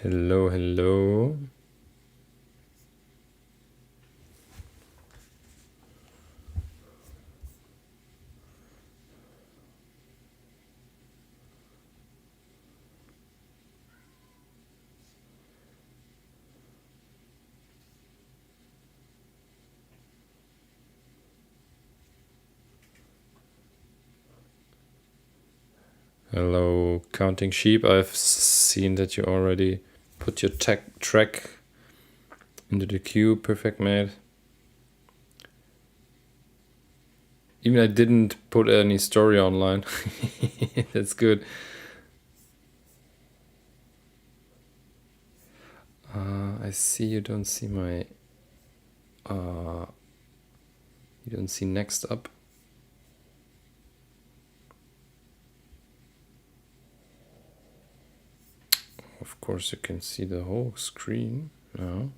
Hello, hello. Hello, Counting Sheep. I've seen that you already put your track into the queue. Perfect, mate. Even I didn't put any story online. That's good. I see you don't see my... you don't see next up. Of course, you can see the whole screen now.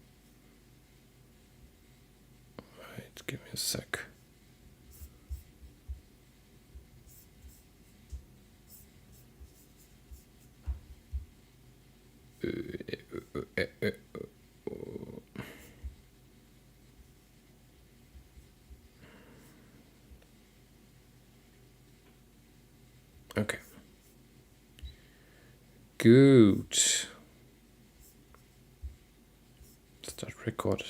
Wait, give me a sec. Okay. Good. Start record.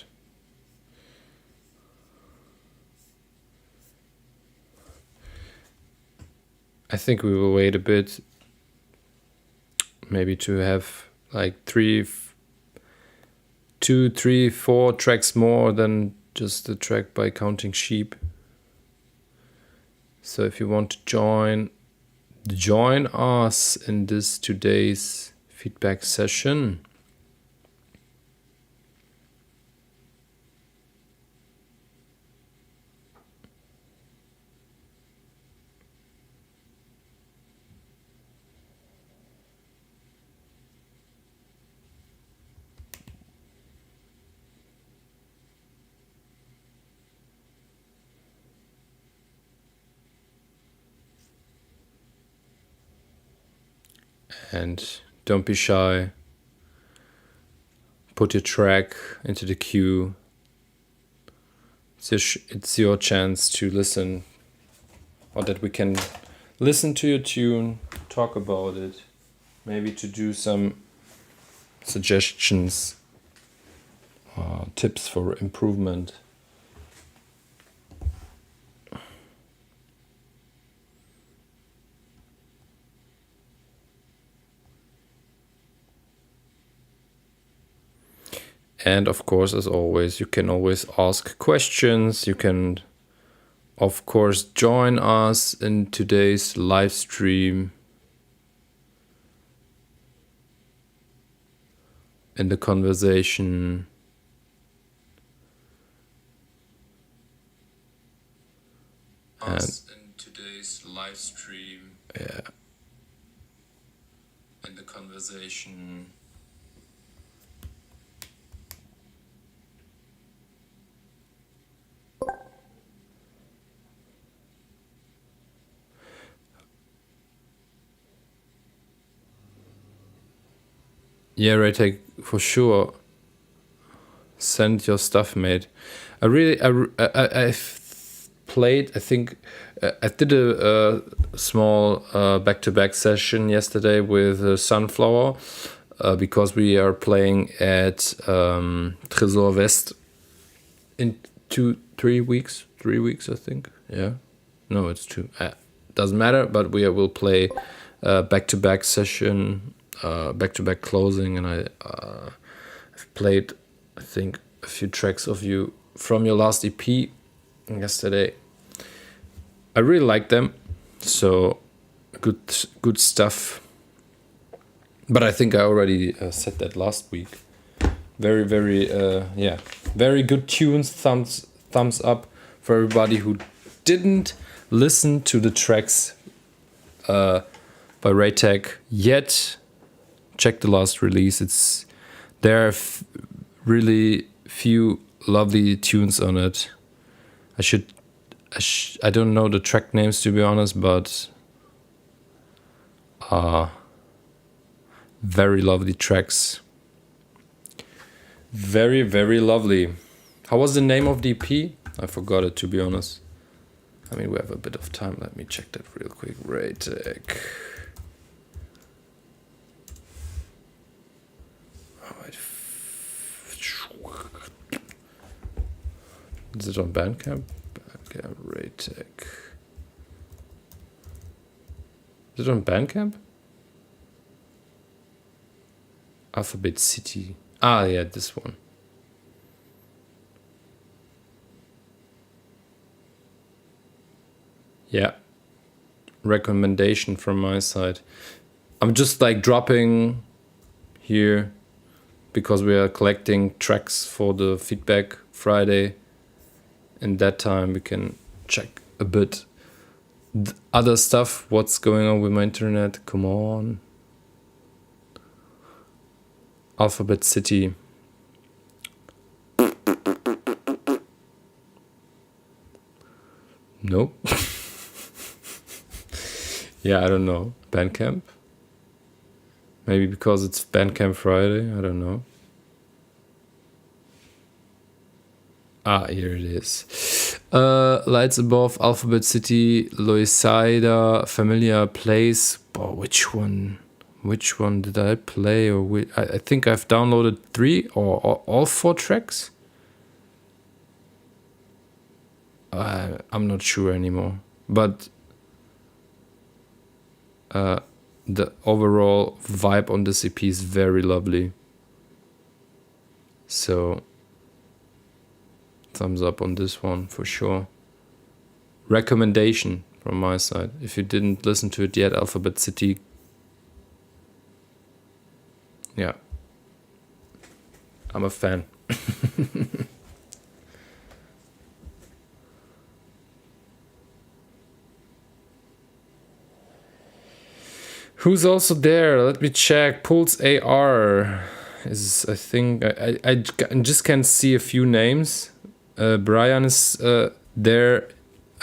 I think we will wait a bit, maybe to have like 2, 3, 4 tracks more than just the track by Counting Sheep. So if you want to join us in this today's feedback session. And don't be shy. Put your track into the queue. It's your chance to listen, or that we can listen to your tune, talk about it, maybe to do some suggestions, tips for improvement. And of course, as always, you can always ask questions. You can, of course, join us in today's live stream in the conversation. Us in today's live stream. Yeah. In the conversation. Yeah, right, for sure. Send your stuff, mate. I've played, I think, I did a small back-to-back session yesterday with Sunflower because we are playing at Tresor West in 3 weeks. 3 weeks, I think. Yeah. No, it's 2. Doesn't matter, but we will play back-to-back session, back-to-back closing, and I've played, I think, a few tracks of you from your last EP yesterday. I really like them, so good stuff. But I think I already said that last week. Very, very, very good tunes. Thumbs up for everybody who didn't listen to the tracks by Raytech yet. Check the last release. There are really few lovely tunes on it. I don't know the track names, to be honest, but very lovely tracks. Very, very lovely. How was the name of the EP? I forgot it, to be honest. I mean, we have a bit of time. Let me check that real quick. Raytech. Is it on Bandcamp? Bandcamp, Raytech. Is it on Bandcamp? Alphabet City. Ah, yeah, this one. Yeah. Recommendation from my side. I'm just like dropping here because we are collecting tracks for the feedback Friday. In that time we can check a bit other stuff, what's going on with my internet. Come on. Alphabet City. Nope. Yeah, I don't know. Bandcamp? Maybe because it's Bandcamp Friday, I don't know. Ah, here it is. Lights Above, Alphabet City, Loisaida, Familiar Place. Oh, which one? Which one did I play? Or I think I've downloaded 3 or all 4 tracks. I'm not sure anymore. But the overall vibe on this EP is very lovely. So thumbs up on this one for sure. Recommendation from my side. If you didn't listen to it yet, Alphabet City. Yeah. I'm a fan. Who's also there? Let me check. Pulse AR is, I think, I just can see a few names. Brian is there.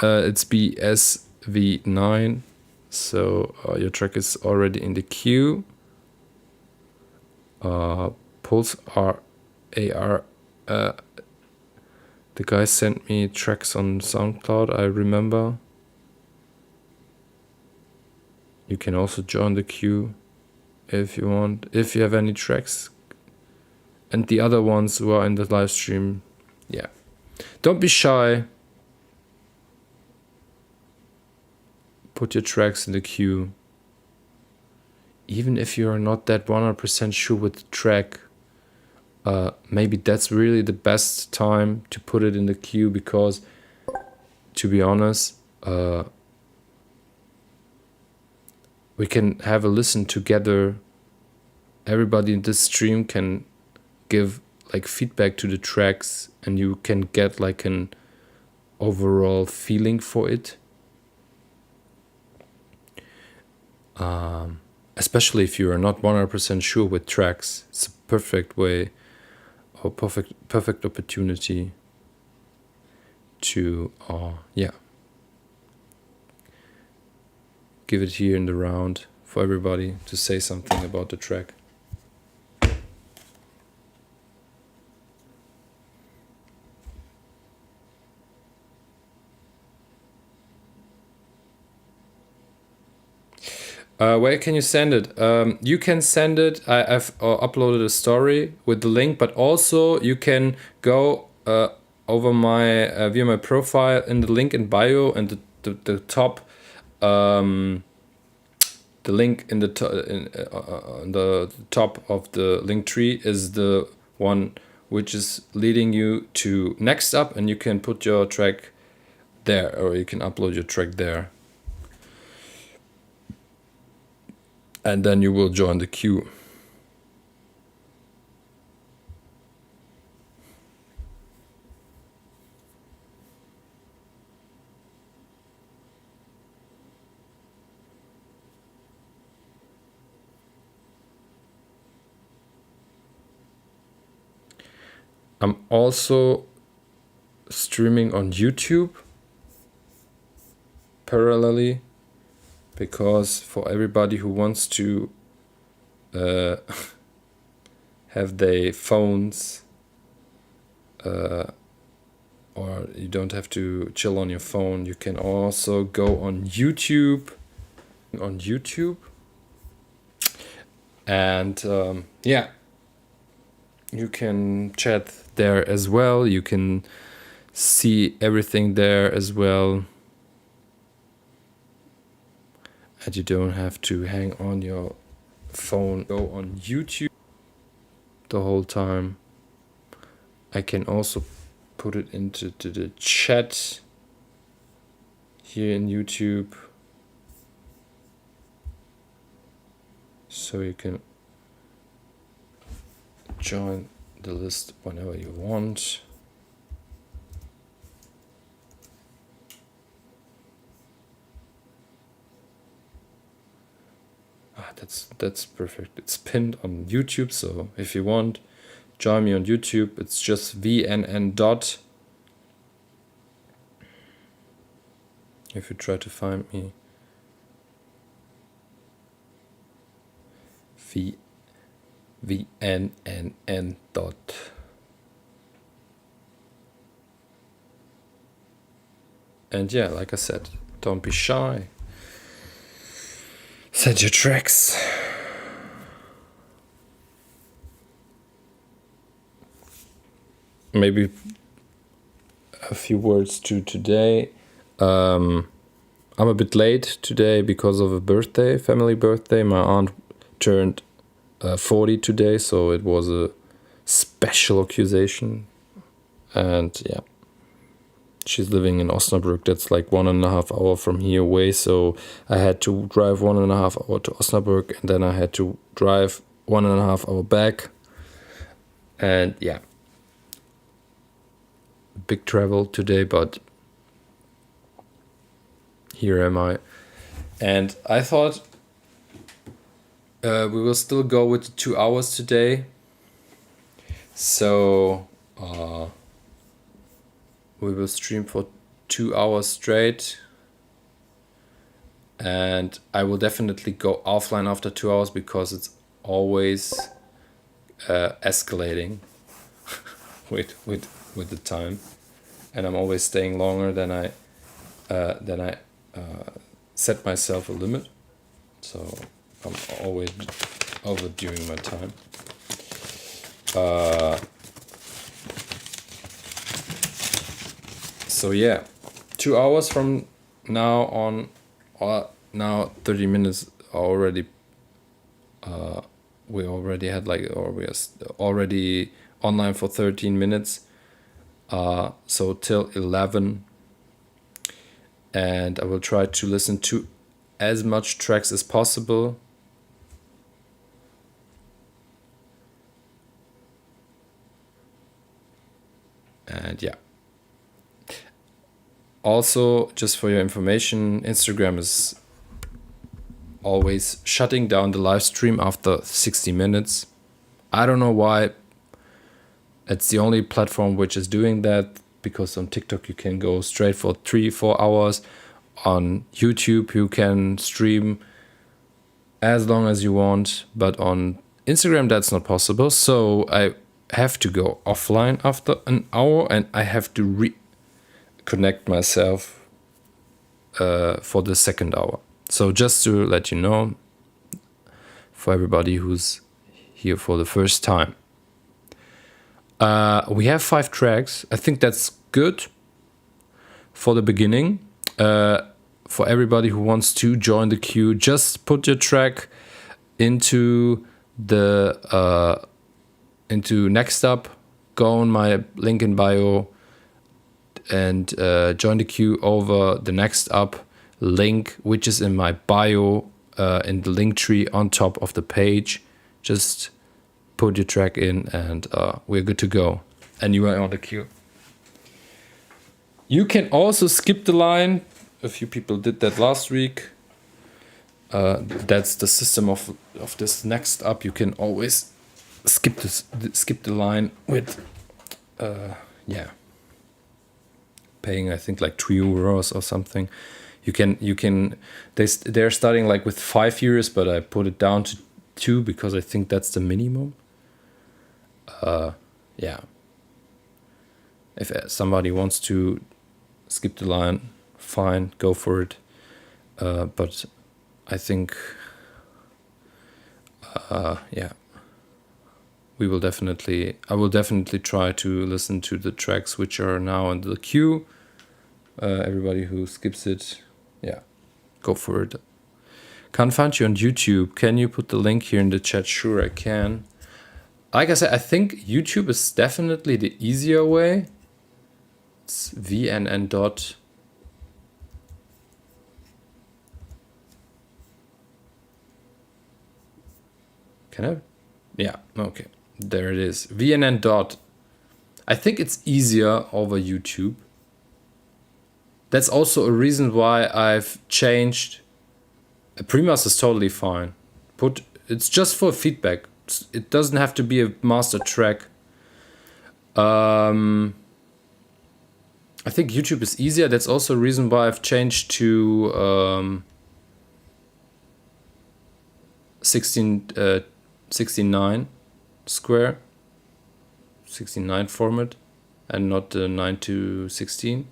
It's BSV9. So your track is already in the queue. Pulse AR. The guy sent me tracks on SoundCloud, I remember. You can also join the queue if you want, if you have any tracks. And the other ones who are in the live stream, yeah. Don't be shy. Put your tracks in the queue. Even if you are not that 100% sure with the track, maybe that's really the best time to put it in the queue, because, to be honest, we can have a listen together. Everybody in this stream can give like feedback to the tracks, and you can get like an overall feeling for it. Especially if you are not 100% sure with tracks, it's a perfect way or perfect opportunity to give it here in the round for everybody to say something about the track. Where can you send it? You can send it. I've uploaded a story with the link, but also you can go over my via my profile in the link in bio, and the top. The link in the on the top of the link tree is the one which is leading you to Next Up, and you can put your track there, or you can upload your track there. And then you will join the queue. I'm also streaming on YouTube parallelly, because for everybody who wants to have their phones or you don't have to chill on your phone. You can also go on YouTube. And yeah, you can chat there as well. You can see everything there as well. And you don't have to hang on your phone. Go on YouTube the whole time. I can also put it into the chat here in YouTube. So you can join the list whenever you want. That's perfect. It's pinned on YouTube, so if you want, join me on YouTube. It's just VNN dot. If you try to find me, VNNN dot. And yeah, like I said, don't be shy. Set your tracks. Maybe a few words to today. I'm a bit late today because of a birthday, family birthday. My aunt turned 40 today, so it was a special occasion. And yeah, she's living in Osnabrück. That's like 1.5 hours from here away. So I had to drive 1.5 hours to Osnabrück, and then I had to drive 1.5 hours back. And yeah, big travel today, but here am I. And I thought we will still go with the 2 hours today. So we will stream for 2 hours straight. And I will definitely go offline after 2 hours because it's always escalating with the time. And I'm always staying longer than I set myself a limit. So I'm always overdoing my time. So yeah, 2 hours from now on, now 30 minutes already. We already had we are already online for 13 minutes. So till 11. And I will try to listen to as much tracks as possible. And yeah. Also, just for your information, Instagram is always shutting down the live stream after 60 minutes. I don't know why. It's the only platform which is doing that, because on TikTok you can go straight for 3-4 hours. On YouTube you can stream as long as you want, but on Instagram that's not possible. So I have to go offline after an hour, and I have to reconnect myself for the second hour. So just to let you know, for everybody who's here for the first time. We have 5 tracks. I think that's good for the beginning. For everybody who wants to join the queue, just put your track into the into Next Up. Go on my link in bio and join the queue over the Next Up link, which is in my bio in the link tree on top of the page. Just put your track in, and we're good to go. And you are on the queue. You can also skip the line. A few people did that last week. That's the system of this Next Up. You can always skip the line with paying, I think, like 3 euros or something. You can they're starting like with 5 years, but I put it down to 2 because I think that's the minimum. Yeah. If somebody wants to skip the line, fine, go for it. But I think, yeah, I will definitely try to listen to the tracks which are now in the queue. Everybody who skips it, yeah, go for it. Can't find you on YouTube. Can you put the link here in the chat? Sure, I can. Like I said, I think YouTube is definitely the easier way. It's VNN dot. Can I? Yeah, okay. There it is. VNN dot. I think it's easier over YouTube. That's also a reason why I've changed. Premas is totally fine. It's just for feedback. It doesn't have to be a master track. I think YouTube is easier. That's also a reason why I've changed to 69 square, 69 format, and not the 9:16.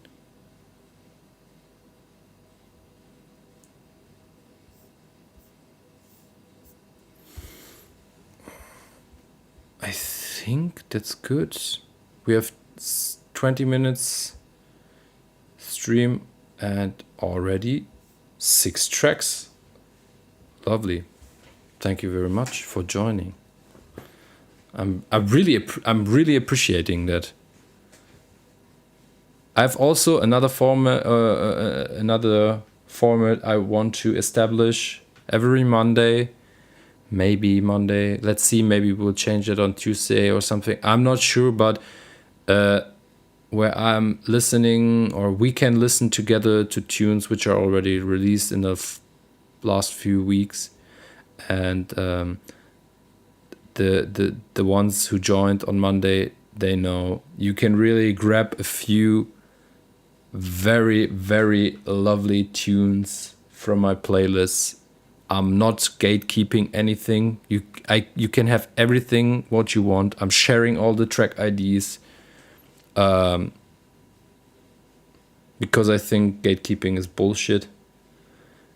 I think that's good. We have 20 minutes stream and already 6 tracks. Lovely. Thank you very much for joining. I'm really appreciating that. I've also another format I want to establish every Monday. Maybe Monday. Let's see. Maybe we'll change it on Tuesday or something. I'm not sure, but where I'm listening, or we can listen together to tunes which are already released in the last few weeks, and the ones who joined on Monday, they know you can really grab a few very, very lovely tunes from my playlists. I'm not gatekeeping anything. You can have everything what you want. I'm sharing all the track IDs, because I think gatekeeping is bullshit.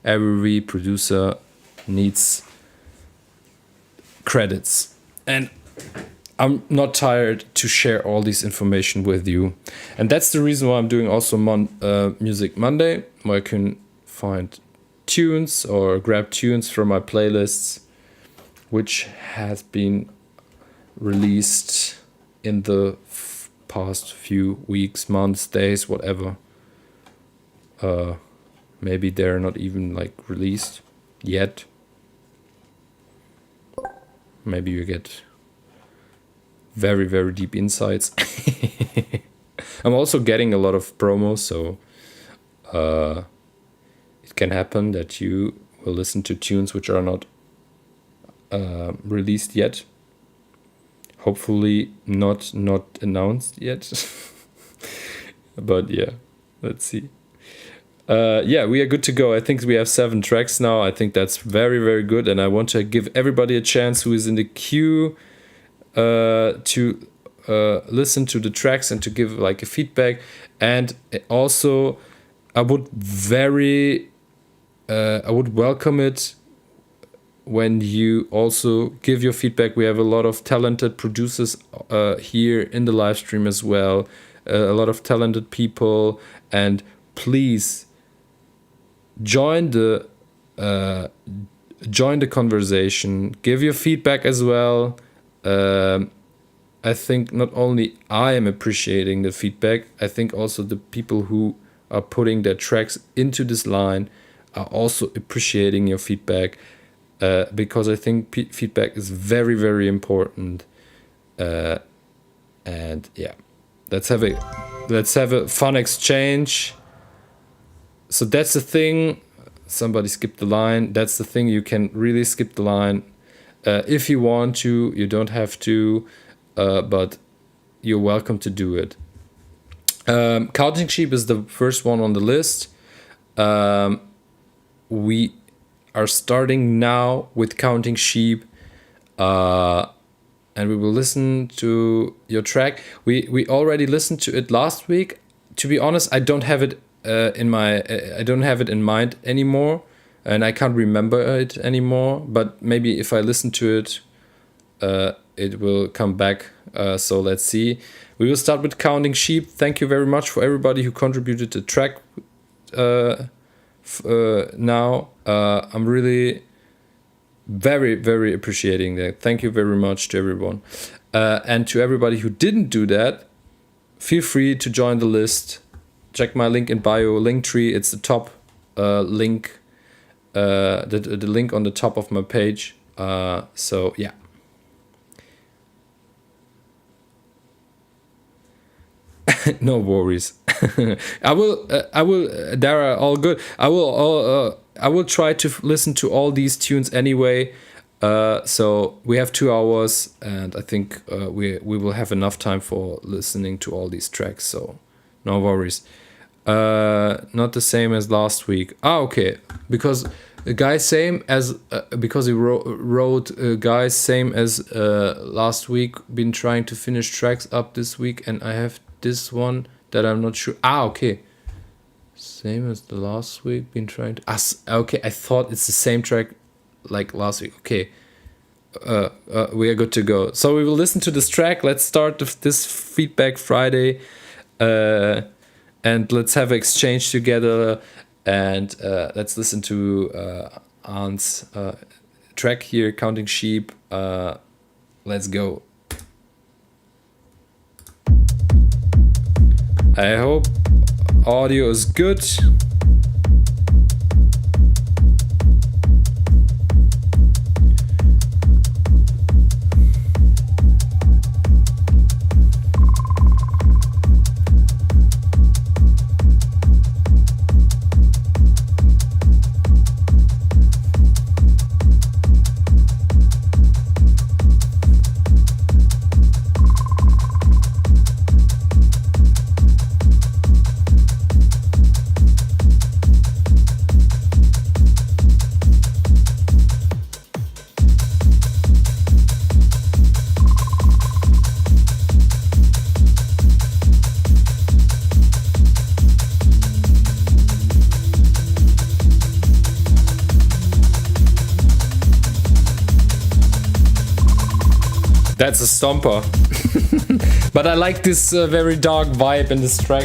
Every producer needs credits, and I'm not tired to share all this information with you. And that's the reason why I'm doing also Music Monday, where I can find tunes or grab tunes from my playlists which has been released in the past few weeks, months, days, whatever. Maybe they're not even like released yet. Maybe you get very, very deep insights. I'm also getting a lot of promos, so it can happen that you will listen to tunes which are not released yet. Hopefully not announced yet. But yeah, let's see. Yeah, we are good to go. I think we have 7 tracks now. I think that's very, very good. And I want to give everybody a chance who is in the queue to listen to the tracks and to give like a feedback. And also, I would welcome it when you also give your feedback. We have a lot of talented producers here in the live stream as well. A lot of talented people, and please join the conversation. Give your feedback as well. I think not only I am appreciating the feedback, I think also the people who are putting their tracks into this line are also appreciating your feedback, because I think feedback is very, very important. And yeah, let's have a fun exchange. So that's the thing. Somebody skipped the line. That's the thing. You can really skip the line if you want to. You don't have to, but you're welcome to do it. Counting Sheep is the first one on the list. We are starting now with Counting Sheep, and and we will listen to your track. We already listened to it last week. To be honest, I don't have it I don't have it in mind anymore, and I can't remember it anymore. But maybe if I listen to it, it will come back. So let's see. We will start with Counting Sheep. Thank you very much for everybody who contributed the track. Now I'm really very, very appreciating that. Thank you very much to everyone. And to everybody who didn't do that, feel free to join the list. Check my link in bio, Linktree. It's the top link, the link on the top of my page. So yeah. No worries. I will. Dara, all good. I will try to listen to all these tunes anyway. So we have 2 hours, and I think we will have enough time for listening to all these tracks. So no worries. Not the same as last week. Okay. Because the guy same as because he wrote guys same as last week. Been trying to finish tracks up this week, and I have this one that I'm not sure. Okay. Same as the last week. Been trying to. Okay, I thought it's the same track like last week. Okay. We are good to go. So we will listen to this track. Let's start this Feedback Friday. And let's have an exchange together. And let's listen to Arndt's track here, Counting Sheep. Let's go. I hope audio is good. That's a stomper. But I like this very dark vibe in this track.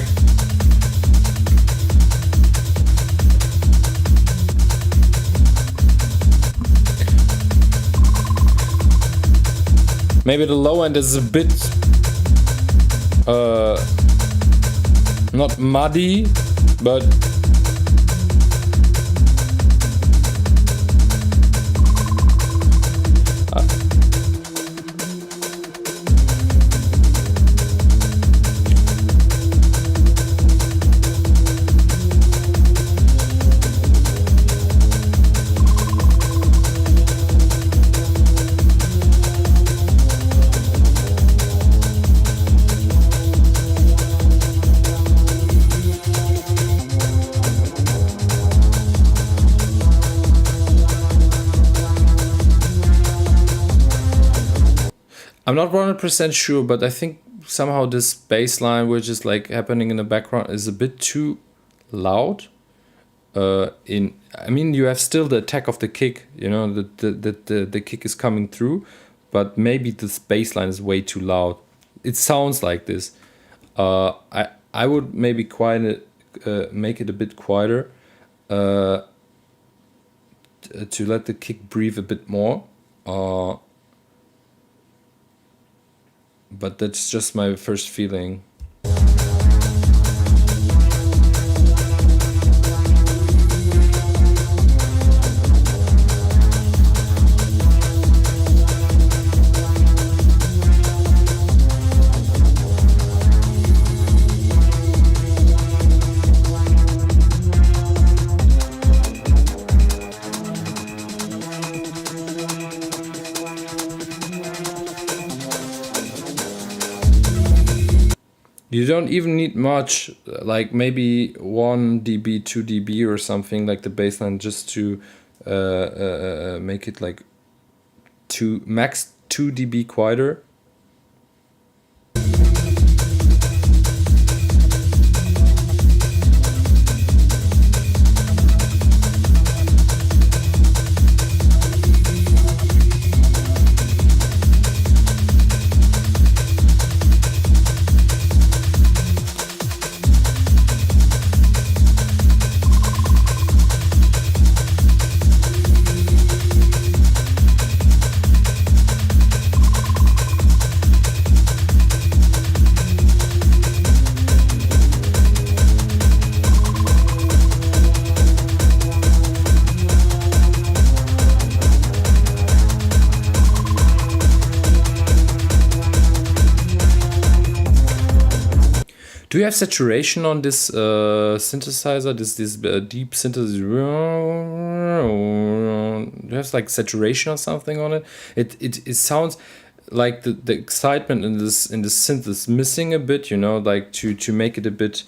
Maybe the low end is a bit not muddy, but I'm not 100% sure, but I think somehow this bass line, which is like happening in the background, is a bit too loud. I mean, you have still the attack of the kick, you know, the kick is coming through, but maybe this bass line is way too loud. It sounds like this. I would maybe make it a bit quieter, to let the kick breathe a bit more. But that's just my first feeling. You don't even need much, like maybe 1 dB, 2 dB or something, like the bassline, just to make it like max 2 dB quieter. Do you have saturation on this synthesizer? This deep synthesizer? Do you have like saturation or something on it? It sounds like the excitement in this synth is missing a bit. You know, like to make it a bit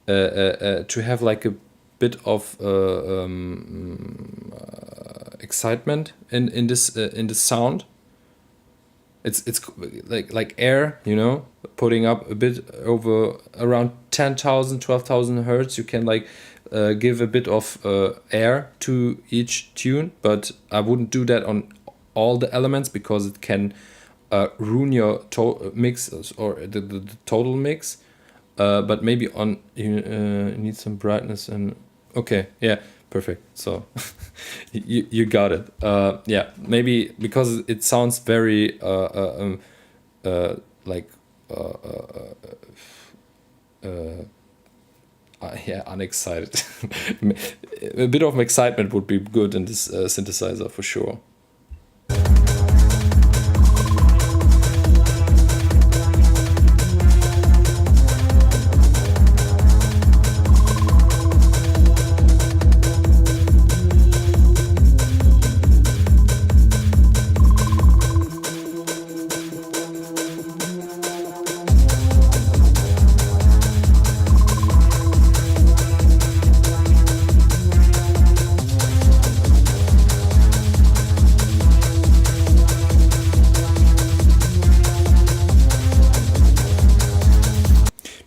to have like a bit of excitement in this sound. It's like air, you know, putting up a bit over around 10,000, 12,000 hertz. You can like give a bit of air to each tune, but I wouldn't do that on all the elements because it can ruin your mix or the total mix. But maybe on you need some brightness and okay, yeah, perfect. So you got it. Yeah, maybe because it sounds very like yeah, unexcited. A bit of excitement would be good in this synthesizer for sure.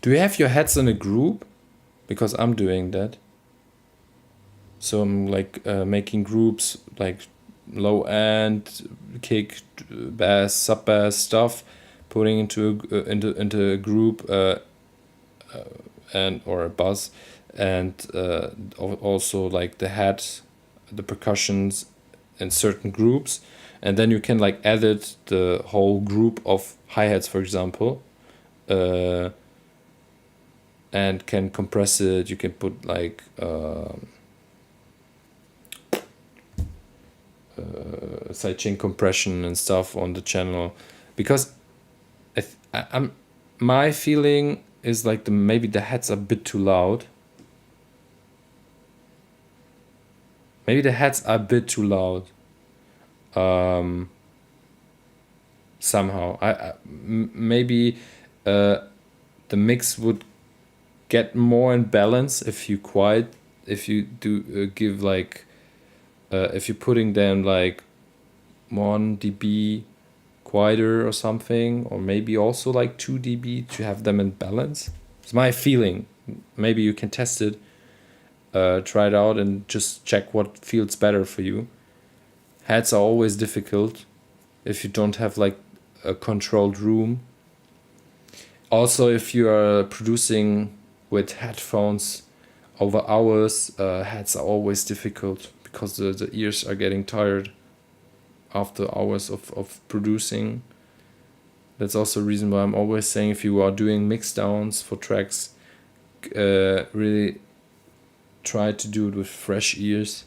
Do you have your heads in a group? Because I'm doing that. So I'm like making groups like low end, kick, bass, sub bass stuff, putting into a group and or a buzz, and also like the head, the percussions in certain groups, and then you can like edit the whole group of hi-hats, for example. And can compress it. You can put like sidechain compression and stuff on the channel, because I'm my feeling is like maybe the heads are a bit too loud. Maybe the heads are a bit too loud. Somehow maybe the mix would get more in balance if you do give like if you're putting them like 1 dB quieter or something, or maybe also like 2 dB to have them in balance. It's my feeling. Maybe you can test it, try it out and just check what feels better for you. Heads are always difficult if you don't have like a controlled room. Also, if you are producing with headphones over hours, heads are always difficult because the ears are getting tired after hours of producing. That's also a reason why I'm always saying if you are doing mix downs for tracks, really try to do it with fresh ears.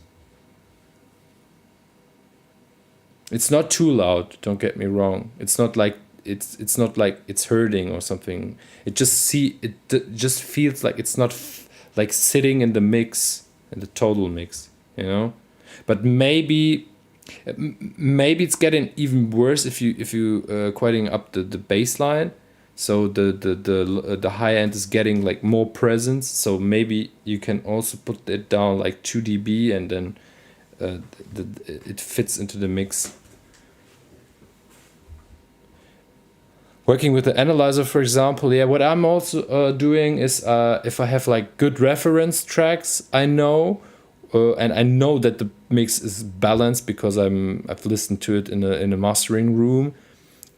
It's not too loud, don't get me wrong. It's not like it's not like it's hurting or something. It just feels like it's not like sitting in the mix, in the total mix, you know. But maybe it's getting even worse if you quieting up the bass line, so the high end is getting like more presence. So maybe you can also put it down like 2 dB and then it fits into the mix. working with the analyzer, for example, yeah, what I'm also doing is if I have like good reference tracks, I know, and I know that the mix is balanced because I've listened to it in a mastering room.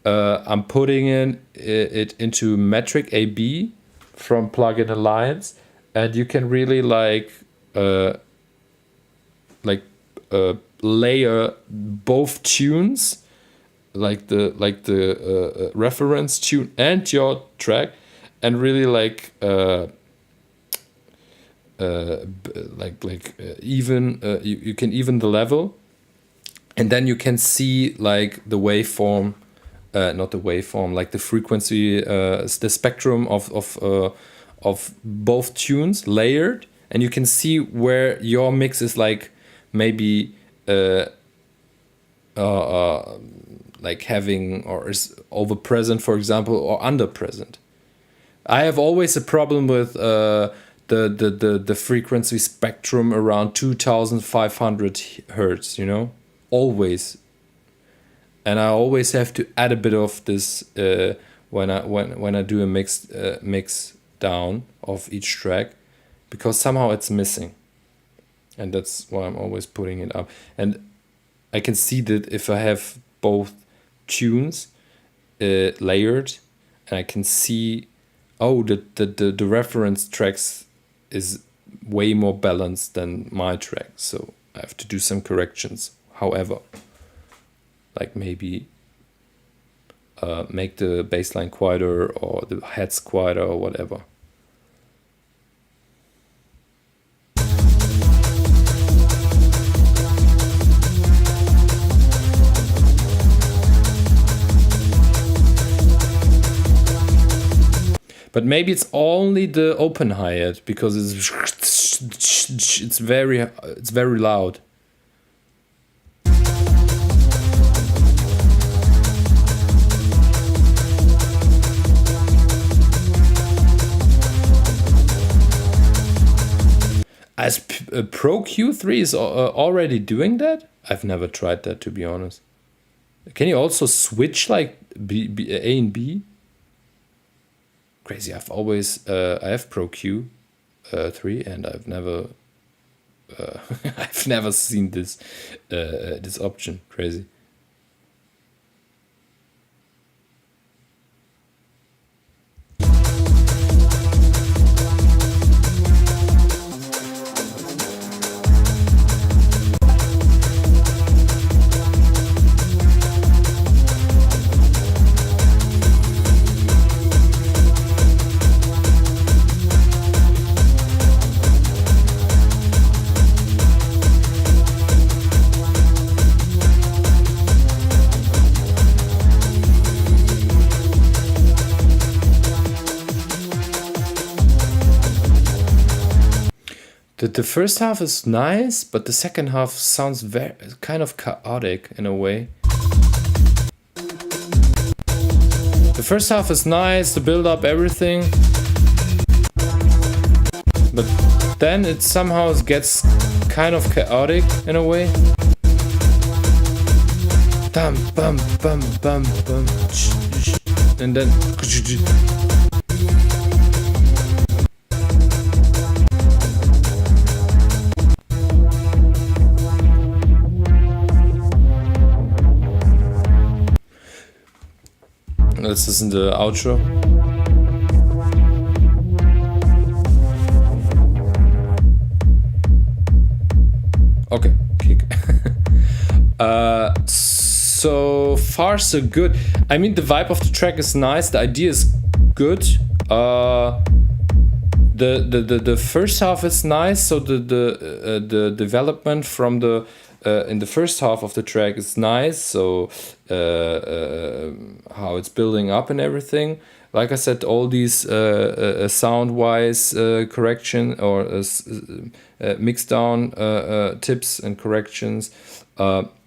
I'm putting it into metric AB from Plugin Alliance, and you can really layer both tunes, like the reference tune and your track, and really even you can even the level, and then you can see like the waveform, not the waveform, like the frequency, the spectrum of both tunes layered, and you can see where your mix is like maybe like having or is over present, for example, or under present. I have always a problem with the frequency spectrum around 2500 hertz, you know, always. And I always have to add a bit of this when I do a mix down of each track, because somehow it's missing, and that's why I'm always putting it up. And I can see that if I have both tunes layered, and I can see the reference tracks is way more balanced than my track, so I have to do some corrections. However, like maybe make the bass line quieter or the heads quieter or whatever. But maybe it's only the open hi-hat, because it's very loud. As Pro Q3 is already doing that? I've never tried that, to be honest. Can you also switch like A and B? Crazy. I've always I have Pro Q3, and I've never I've never seen this this option. Crazy. The first half is nice, but the second half sounds very kind of chaotic in a way. The first half is nice to build up everything, but then it somehow gets kind of chaotic in a way. Bum bum bum bum bum, and then. Let's listen to the outro. Okay, kick. So far so good. I mean, the vibe of the track is nice. The idea is good. The first half is nice. So the development from the in the first half of the track is nice. So how it's building up and everything. Like I said, all these sound-wise correction or mix down tips and corrections.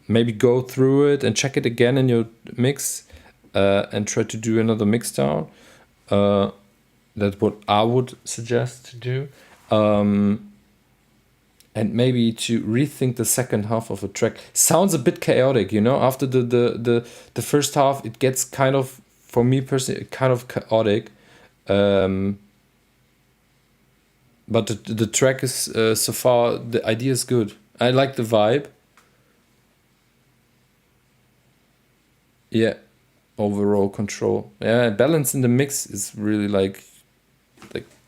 Maybe go through it and check it again in your mix and try to do another mix down. That's what I would suggest to do. And maybe to rethink the second half of a track. Sounds a bit chaotic, you know. After the first half, it gets kind of for me personally kind of chaotic. But the track is so far, the idea is good. I like the vibe. Yeah, overall control. Yeah, balance in the mix is really like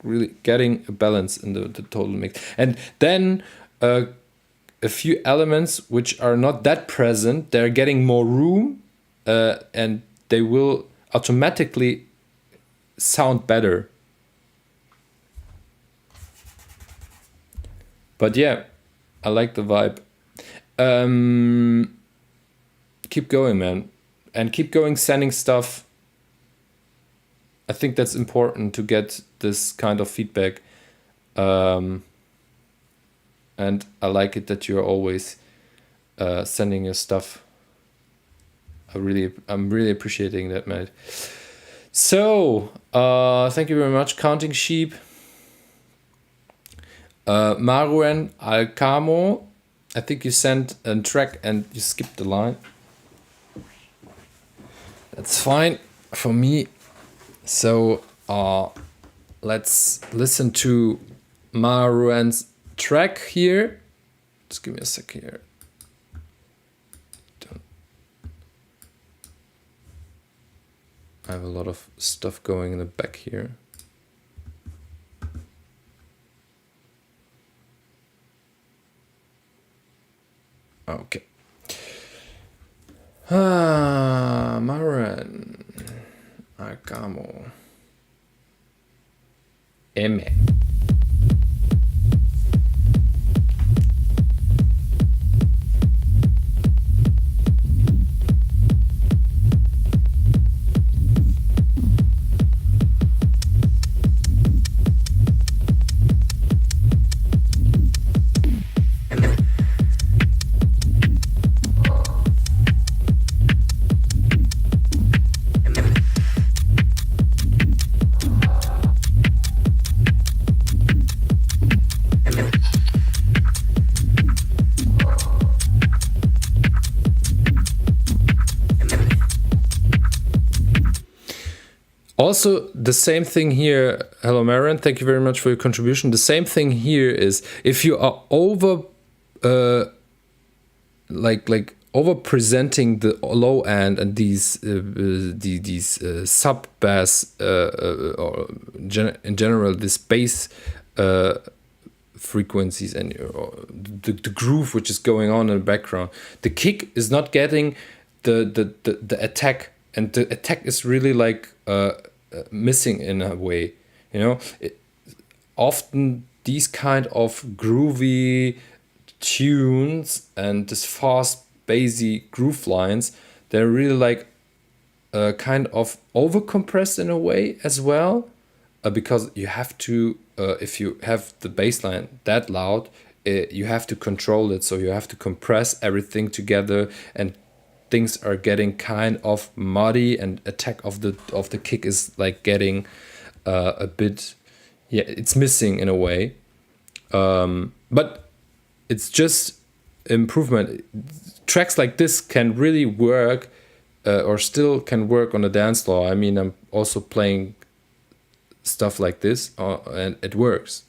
really getting a balance in the total mix. And then a few elements which are not that present, they're getting more room, and they will automatically sound better. But yeah, I like the vibe. Keep going, man. And keep going sending stuff. I think that's important to get this kind of feedback. And I like it that you're always sending your stuff. I'm really appreciating that, mate. So, thank you very much, Counting Sheep. Maruen Alcamo, I think you sent a track and you skipped the line. That's fine for me. So let's listen to Maruen's track here. Just give me a sec here. I have a lot of stuff going in the back here. Okay. Maruen Alcamo M. Also, the same thing here. Hello, Marin. Thank you very much for your contribution. The same thing here is if you are over presenting the low end and these sub bass or in general this bass frequencies and the groove which is going on in the background, the kick is not getting the attack, and the attack is really like missing in a way, you know. Often these kind of groovy tunes and this fast bassy groove lines, they're really like kind of over compressed in a way as well, because you have to if you have the bass line that loud, you have to control it, so you have to compress everything together, and things are getting kind of muddy, and attack of the kick is like getting a bit, yeah, it's missing in a way, but it's just improvement. Tracks like this can really work, or still can work on a dance floor. I mean, I'm also playing stuff like this, and it works.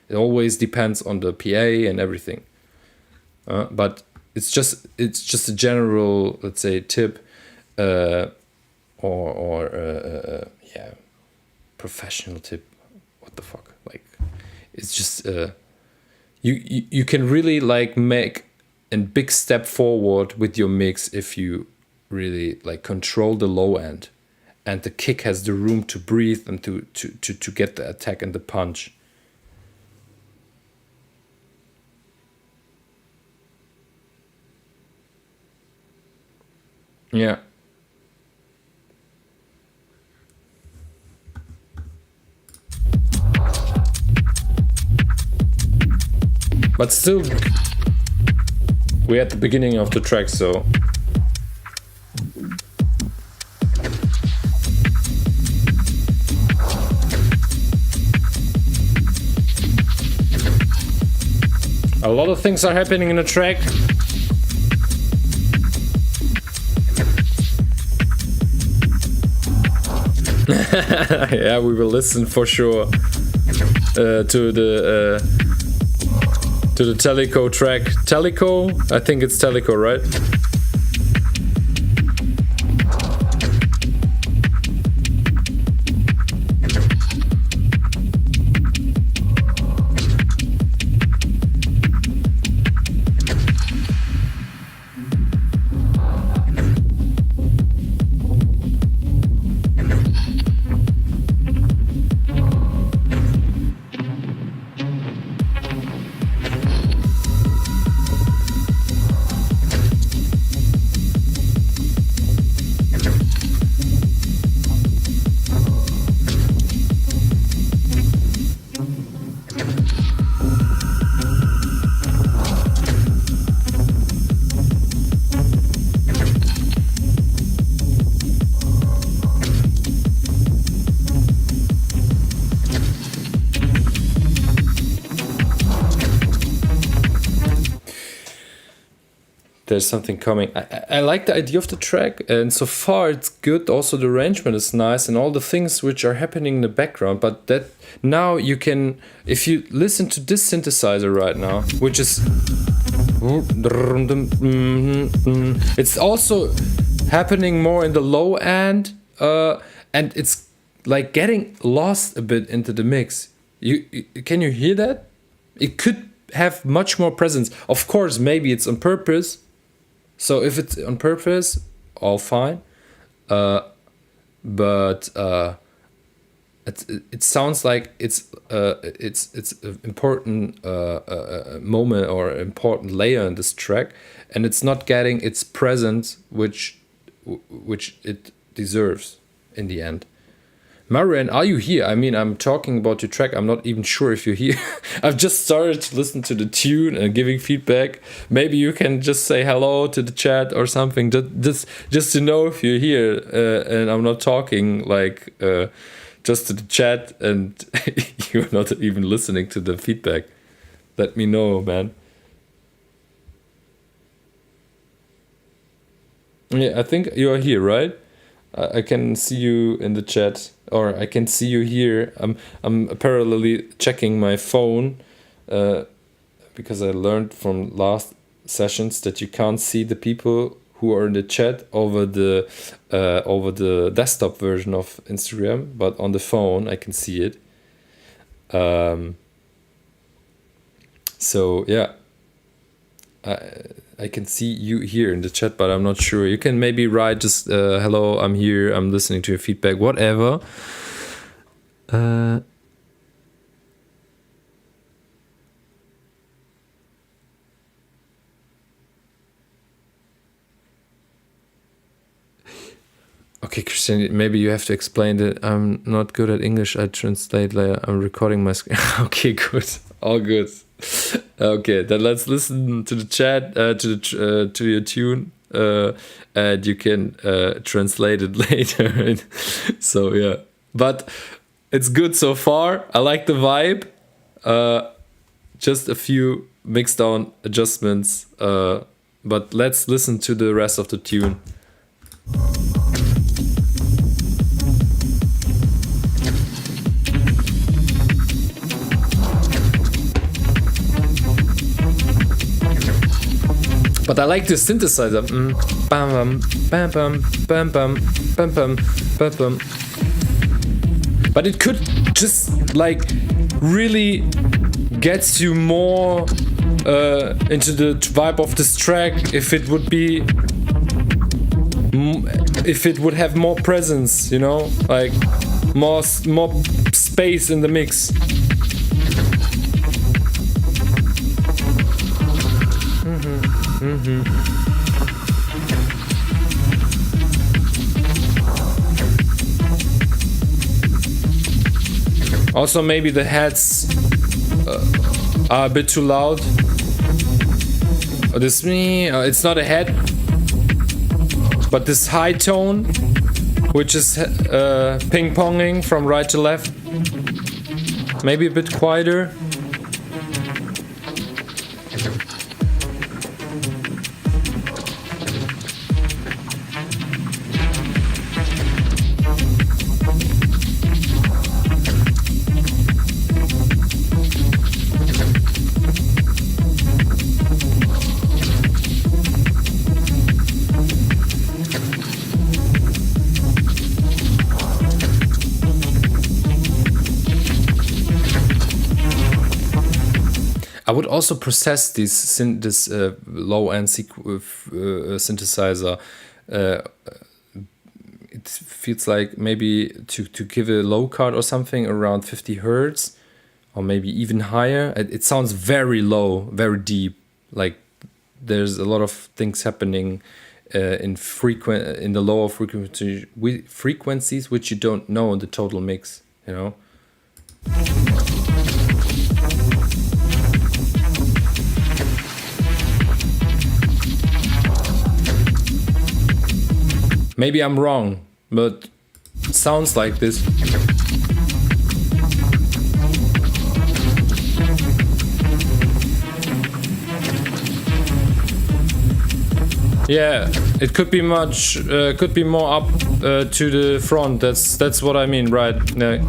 It always depends on the PA and everything, but it's just a general, let's say, tip, or yeah, professional tip. What the fuck? Like, it's just you can really like make a big step forward with your mix if you really like control the low end, and the kick has the room to breathe and to get the attack and the punch. Yeah. But still, we're at the beginning of the track, so a lot of things are happening in the track. Yeah, we will listen for sure to the Teleco track. Teleco? I think it's Teleco, right? There's something coming. I like the idea of the track, and so far it's good. Also, the arrangement is nice, and all the things which are happening in the background. But that now you can, if you listen to this synthesizer right now, which is, it's also happening more in the low end, and it's like getting lost a bit into the mix. Can you hear that? It could have much more presence. Of course, maybe it's on purpose. So if it's on purpose, all fine. But it sounds like it's an important moment or important layer in this track, and it's not getting its presence which it deserves in the end. Marian, are you here? I mean, I'm talking about your track. I'm not even sure if you're here. I've just started to listen to the tune and giving feedback. Maybe you can just say hello to the chat or something, just to know if you're here. And I'm not talking like just to the chat and you're not even listening to the feedback. Let me know, man. Yeah, I think you're here, right? I can see you in the chat, or I can see you here. I'm parallelly checking my phone because I learned from last sessions that you can't see the people who are in the chat over the desktop version of Instagram, but on the phone I can see it. So yeah, I can see you here in the chat, but I'm not sure. You can maybe write just hello, I'm here, I'm listening to your feedback, whatever. Okay, Christian, maybe you have to explain that I'm not good at English. I translate later. I'm recording my screen. Okay, good. All good. Okay, then let's listen to the chat, to your tune, and you can translate it later. So yeah, but it's good so far. I like the vibe. Just a few mixed down adjustments, but let's listen to the rest of the tune. But I like the synthesizer. Bam, bam, bam, bam, bam, bam, bam, bam, bam. But it could just like really gets you more into the vibe of this track if it would be, if it would have more presence, you know, like more space in the mix. Mm-hmm. Also, maybe the heads are a bit too loud. This it's not a head, but this high tone, which is ping-ponging from right to left. Maybe a bit quieter. also process this low end synthesizer. It feels like maybe to give a low cut or something around 50 hertz, or maybe even higher. It sounds very low, very deep. Like there's a lot of things happening in the lower frequencies, which you don't know in the total mix. You know. Maybe I'm wrong, but it sounds like this. Yeah, it could be could be more up to the front. That's what I mean, right? Yeah.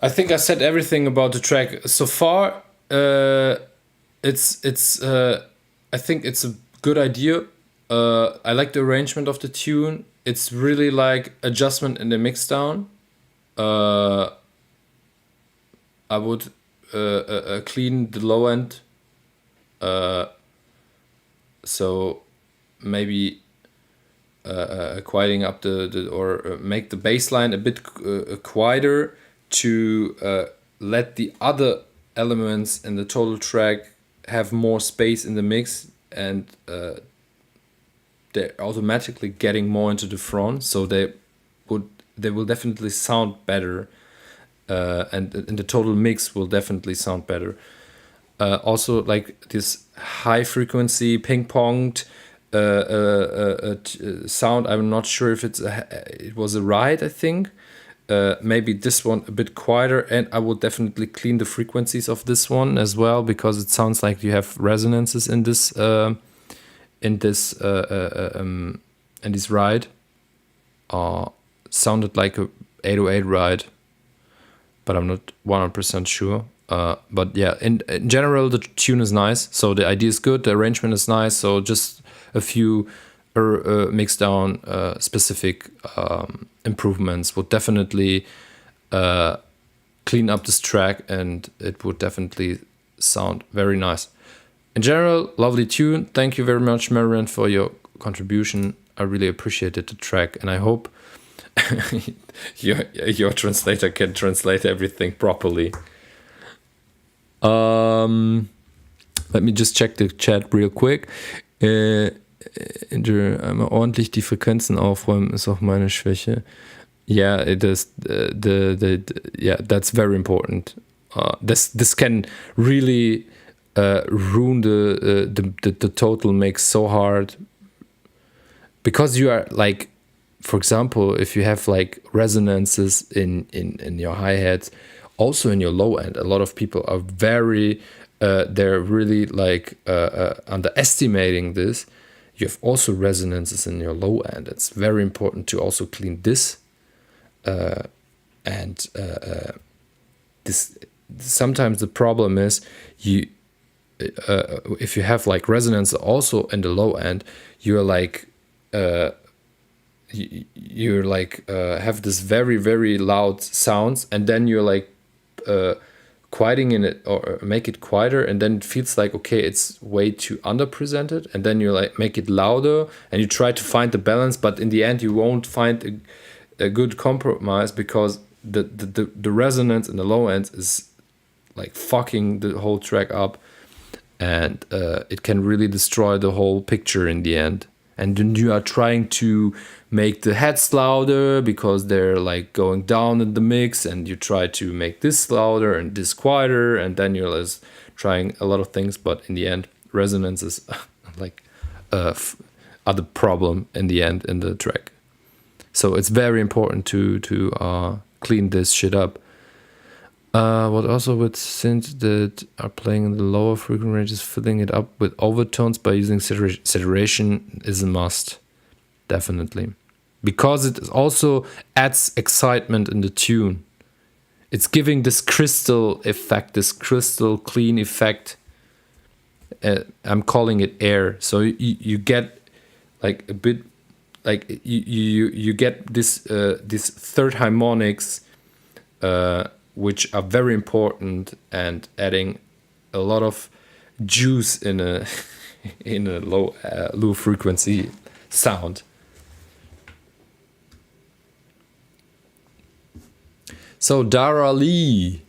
I think I said everything about the track so far. It's I think it's a good idea. I like the arrangement of the tune. It's really like adjustment in the mix down. I would clean the low end. So maybe quieting up or make the bass line a bit quieter to let the other elements in the total track have more space in the mix, and they're automatically getting more into the front, so they will definitely sound better, and the total mix will definitely sound better. Also, like this high frequency ping ponged sound. I'm not sure if it was a ride. I think maybe this one a bit quieter, and I will definitely clean the frequencies of this one as well, because it sounds like you have resonances in this ride. Sounded like a 808 ride, but I'm not 100% sure. But yeah, in general, the tune is nice. So the idea is good, the arrangement is nice. So just a few mix down specific improvements would definitely clean up this track, and it would definitely sound very nice. In general, lovely tune. Thank you very much, Marian, for your contribution. I really appreciated the track, and I hope your translator can translate everything properly. Let me just check the chat real quick. Einmal ordentlich die Frequenzen aufräumen ist auch meine Schwäche. Yeah, it is. Yeah, that's very important. This can really ruin the total mix so hard, because you are like, for example, if you have like resonances in your hi-hats, also in your low end, a lot of people are they're really like underestimating this. You have also resonances in your low end. It's very important to also clean this. This sometimes the problem is if you have like resonance also in the low end, you're like have this very, very loud sounds, and then you're like quieting in it or make it quieter, and then it feels like, okay, it's way too underpresented, and then you like make it louder and you try to find the balance, but in the end you won't find a good compromise, because the resonance in the low end is like fucking the whole track up, and it can really destroy the whole picture in the end. and then you are trying to make the heads louder because they're like going down in the mix, and you try to make this louder and this quieter, and then you're just trying a lot of things, but in the end resonance is like other problem in the end in the track. So it's very important to clean this shit up. What also with synths that are playing in the lower frequency ranges, filling it up with overtones by using saturation is a must, definitely, because it also adds excitement in the tune. It's giving this crystal effect, this crystal clean effect. I'm calling it air. So you get like a bit, like you get this third harmonics, which are very important and adding a lot of juice in a in a low frequency sound. So Dara Lee,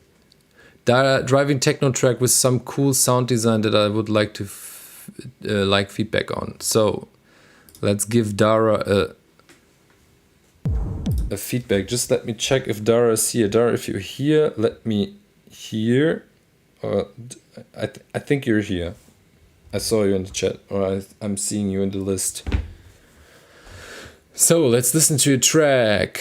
driving techno track with some cool sound design that I would like to like feedback on. So let's give Dara a feedback. Just let me check if Dara is here. Dara, if you're here, let me hear. I think you're here. I saw you in the chat, or I'm seeing you in the list. So let's listen to a track.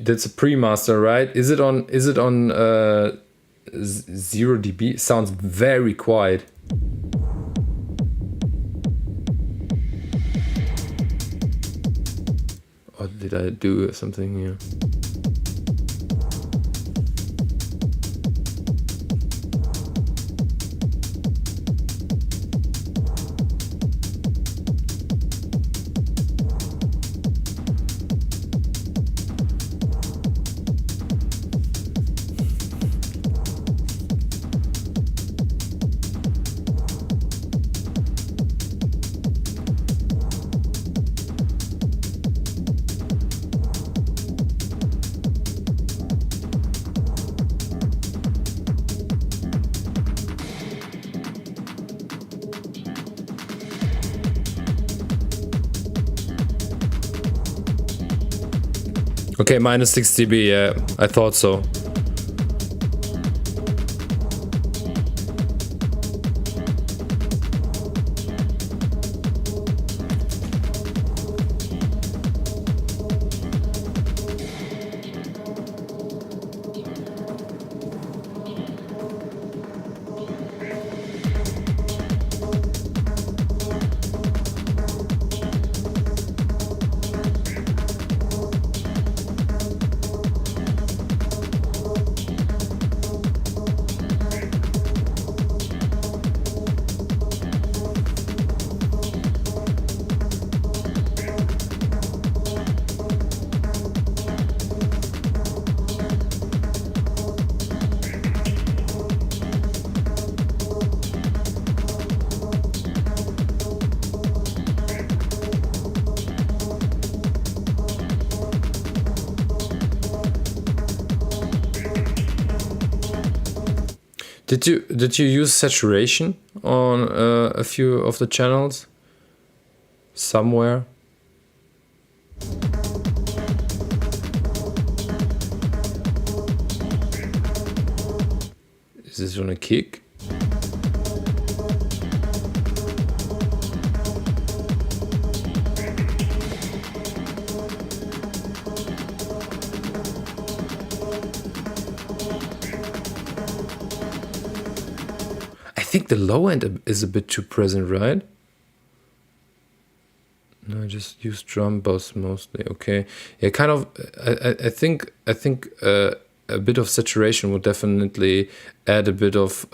That's a pre-master, right? Is it on 0 dB? Sounds very quiet. Or did I do something here? Okay, minus 6 dB, yeah, I thought so. Did you use saturation on a few of the channels somewhere? Is this on a kick? I think the low end is a bit too present, right? No, I just use drum bass mostly. Okay, yeah, kind of. I think a bit of saturation would definitely add a bit of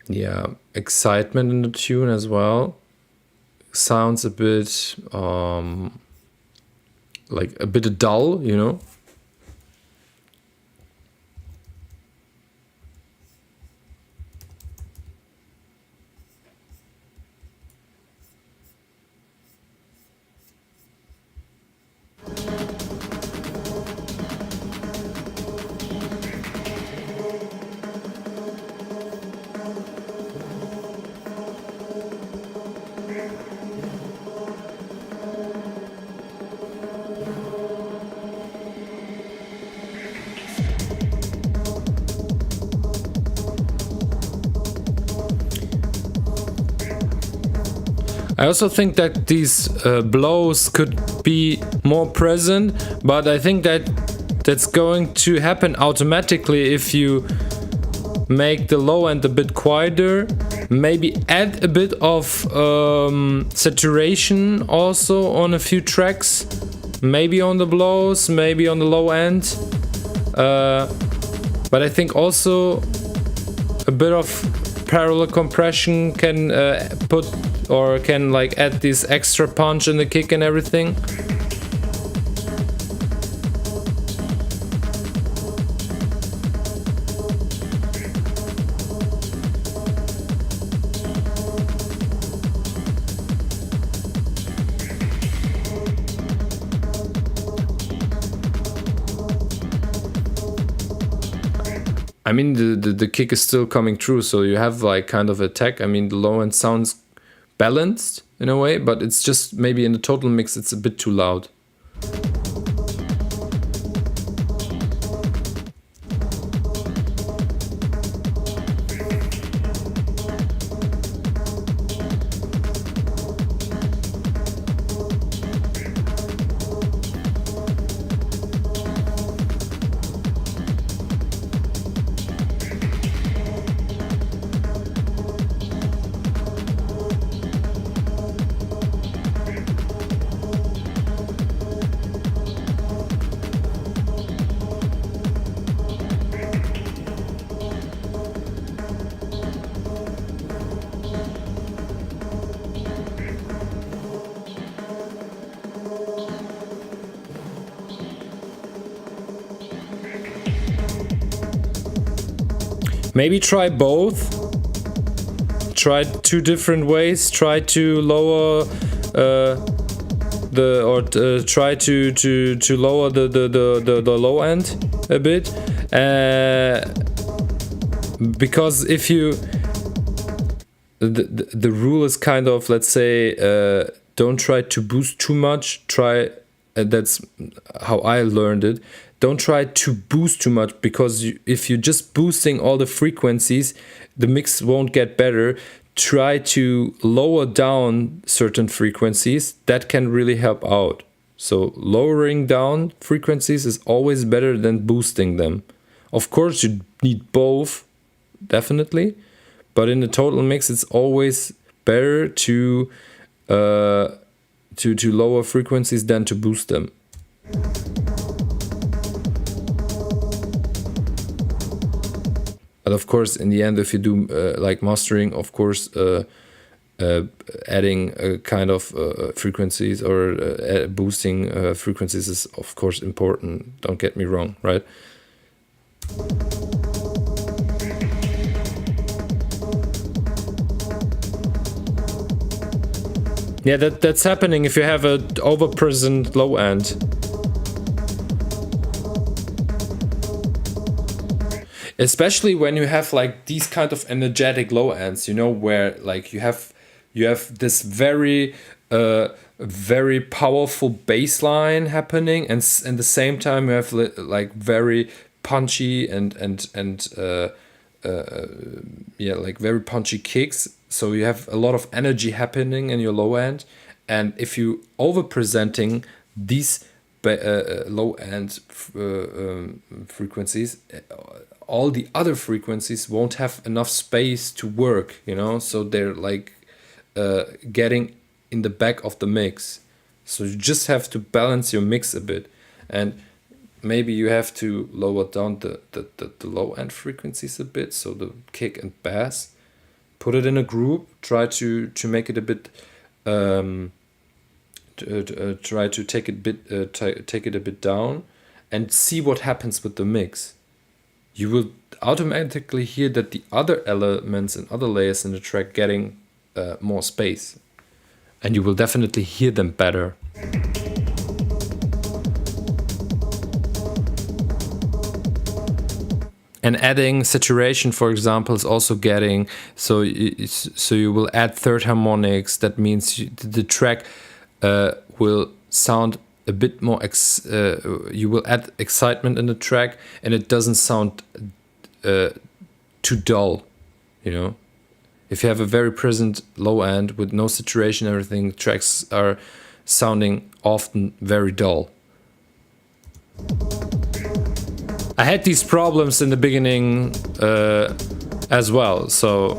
yeah, excitement in the tune as well. Sounds a bit like a bit dull, you know. I also think that these blows could be more present, but I think that that's going to happen automatically if you make the low end a bit quieter, maybe add a bit of saturation also on a few tracks, maybe on the blows, maybe on the low end, but I think also a bit of parallel compression can can like add this extra punch in the kick and everything. I mean, the kick is still coming through, so you have like kind of attack. I mean, the low end sounds balanced in a way, but it's just maybe in the total mix it's a bit too loud. Maybe try both. Try two different ways. Try to lower try to lower the low end a bit. Because if you the rule is kind of, let's say, don't try to boost too much. That's how I learned it. Don't try to boost too much, because if you're just boosting all the frequencies, the mix won't get better. Try to lower down certain frequencies. That can really help out. So lowering down frequencies is always better than boosting them. Of course, you need both, definitely. But in the total mix, it's always better to lower frequencies than to boost them. But of course, in the end, if you do like mastering, of course, adding kind of frequencies or boosting frequencies is of course important. Don't get me wrong, right? Yeah, that's happening if you have an over-present low end. Especially when you have like these kind of energetic low ends, you know, where like you have this very very powerful bass line happening, and at the same time you have like very punchy and like very punchy kicks. So you have a lot of energy happening in your low end, and if you over presenting these low end frequencies, all the other frequencies won't have enough space to work, you know, so they're like getting in the back of the mix. So you just have to balance your mix a bit, and maybe you have to lower down the low end frequencies a bit, so the kick and bass, put it in a group, try to make it a bit try to take it a bit down, and see what happens with the mix. You will automatically hear that the other elements and other layers in the track getting more space, and you will definitely hear them better. And adding saturation, for example, is also getting, so you will add third harmonics. That means the track will sound a bit more, you will add excitement in the track, and it doesn't sound too dull, you know. If you have a very present low end with no saturation, everything, tracks are sounding often very dull. I had these problems in the beginning as well, so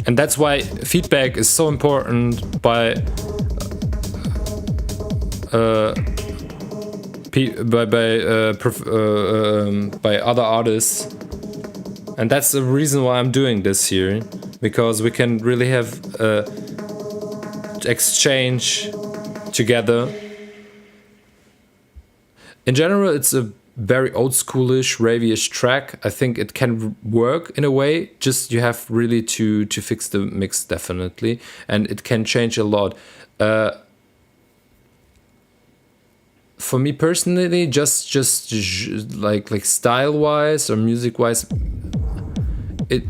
and that's why feedback is so important by other artists, and that's the reason why I'm doing this here, because we can really have exchange together. In general, it's a very old schoolish, ravey-ish track. I think it can work in a way, just you have really to fix the mix, definitely, and it can change a lot. For me personally, just like style wise or music wise, it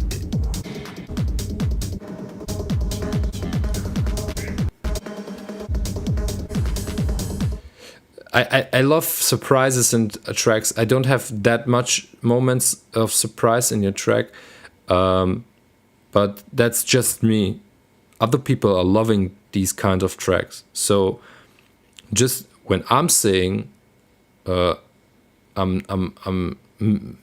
I love surprises in tracks. I don't have that much moments of surprise in your track, but that's just me. Other people are loving these kinds of tracks. So just when I'm saying,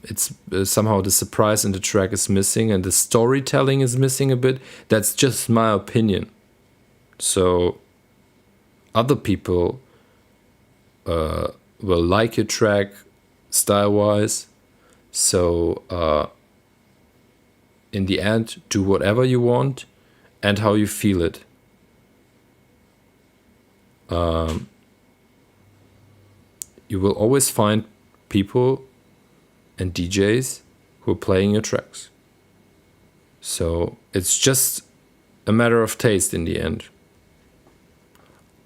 it's somehow the surprise in the track is missing and the storytelling is missing a bit. That's just my opinion. So other people will like your track style-wise. So in the end, do whatever you want and how you feel it. You will always find people and DJs who are playing your tracks. So it's just a matter of taste in the end.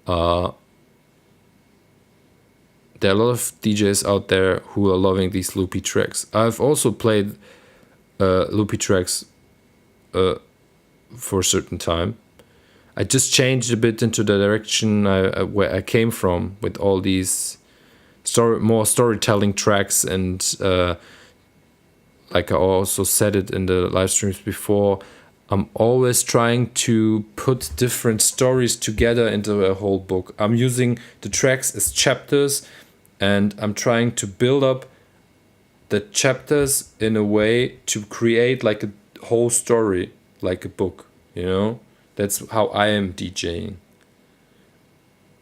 There are a lot of DJs out there who are loving these loopy tracks. I've also played loopy tracks for a certain time. I just changed a bit into the direction where I came from with all these more storytelling tracks, and like I also said it in the live streams before, I'm always trying to put different stories together into a whole book. I'm using the tracks as chapters, and I'm trying to build up the chapters in a way to create like a whole story, like a book, you know? That's how I am DJing.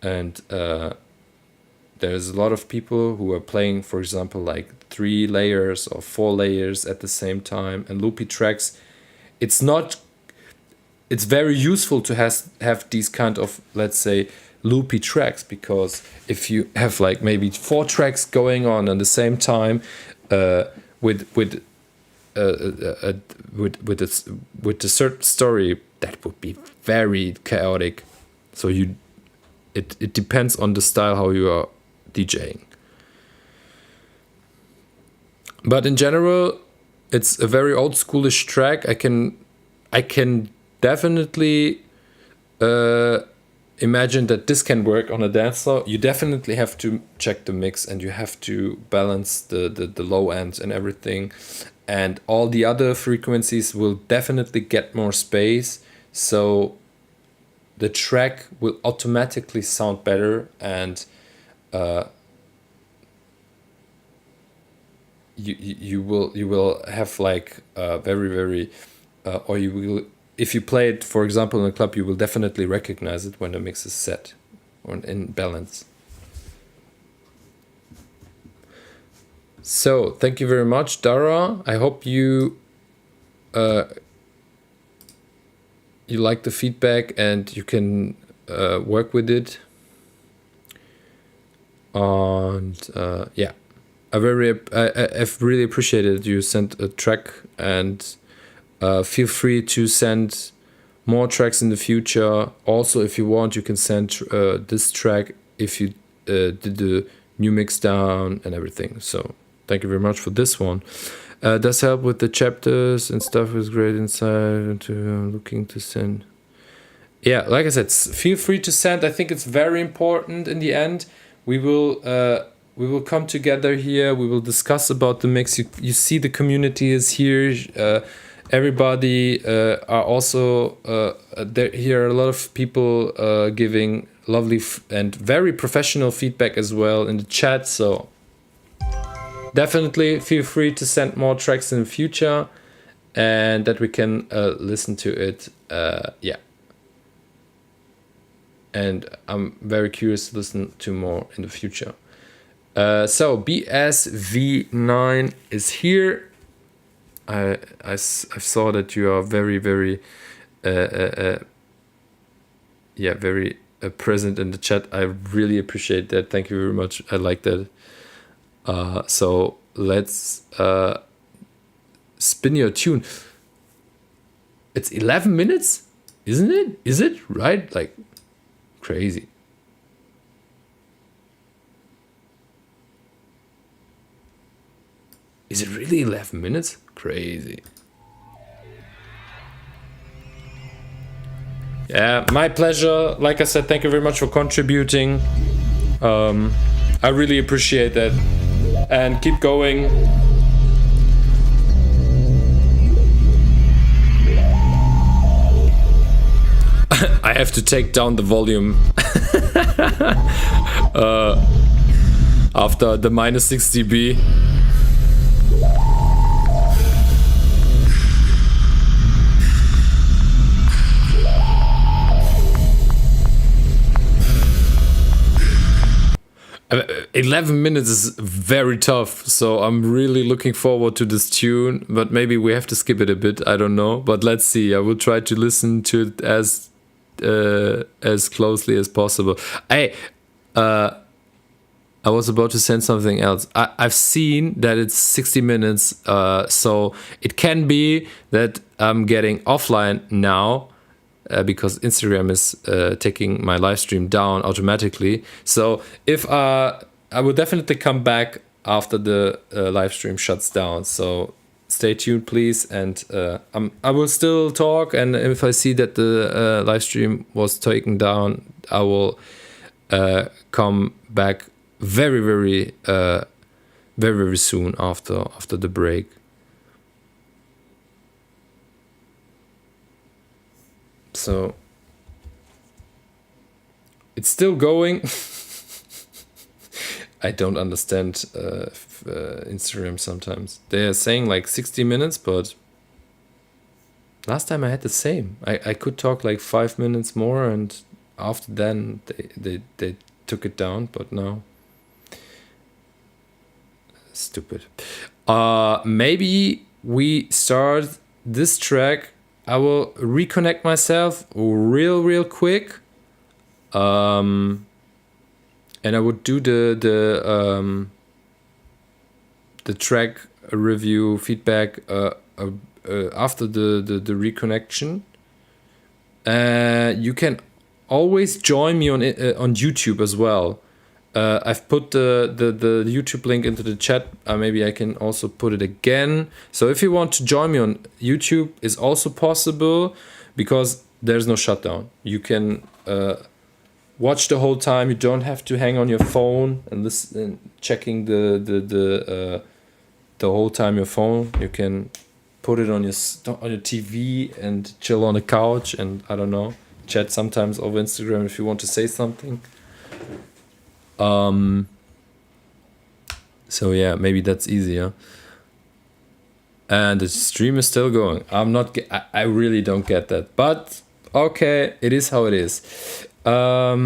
And there's a lot of people who are playing, for example, like 3 layers or 4 layers at the same time. And loopy tracks, it's very useful to have these kind of, let's say, loopy tracks, because if you have like maybe 4 tracks going on at the same time with a certain story, that would be very chaotic. So it depends on the style how you are DJing. But in general, it's a very old schoolish track. I can definitely imagine that this can work on a dance floor. You definitely have to check the mix, and you have to balance the low ends and everything. And all the other frequencies will definitely get more space. So the track will automatically sound better, and you will have like very or you will, if you play it, for example, in a club, you will definitely recognize it when the mix is set or in balance. So thank you very much, Dara. I hope you like the feedback and you can work with it. And yeah, I've really appreciated you sent a track, and feel free to send more tracks in the future. Also, if you want, you can send this track if you did the new mix down and everything. So thank you very much for this one. Does help with the chapters and stuff with great insight into looking to send. Yeah, like I said, feel free to send. I think it's very important in the end we will come together here. We will discuss about the mix. You see the community is here. Everybody are also there. Here are a lot of people giving lovely and very professional feedback as well in the chat. So definitely feel free to send more tracks in the future, and that we can listen to it. Yeah. And I'm very curious to listen to more in the future. So BSV9 is here. I saw that you are very, very, very present in the chat. I really appreciate that. Thank you very much. I like that. So let's spin your tune. It's 11 minutes, isn't it? Is it right? Like crazy. Is it really 11 minutes? Crazy. Yeah, my pleasure. Like I said, thank you very much for contributing. I really appreciate that. And keep going. I have to take down the volume after the minus 6 dB. 11 minutes is very tough, so I'm really looking forward to this tune, but maybe we have to skip it a bit, I don't know, but let's see. I will try to listen to it as closely as possible. I was about to send something else. I've seen that it's 60 minutes, so it can be that I'm getting offline now, because Instagram is taking my live stream down automatically. So if I will definitely come back after the live stream shuts down. So stay tuned, please. And I will still talk. And if I see that the live stream was taken down, I will come back very, very, very, very soon after the break. So it's still going. I don't understand Instagram sometimes. They're saying like 60 minutes, but last time I had the same. I could talk like 5 minutes more, and after then they took it down, but now stupid. Maybe we start this track. I will reconnect myself real quick, and I would do the track review feedback after the reconnection. You can always join me on YouTube as well. I've put the YouTube link into the chat. Maybe I can also put it again. So if you want to join me on YouTube, is also possible, because there's no shutdown. You can watch the whole time. You don't have to hang on your phone and listen, checking the whole time your phone. You can put it on your TV and chill on the couch, and I don't know, chat sometimes over Instagram if you want to say something. So yeah, maybe that's easier. And the stream is still going. I really don't get that, but okay, it is how it is. I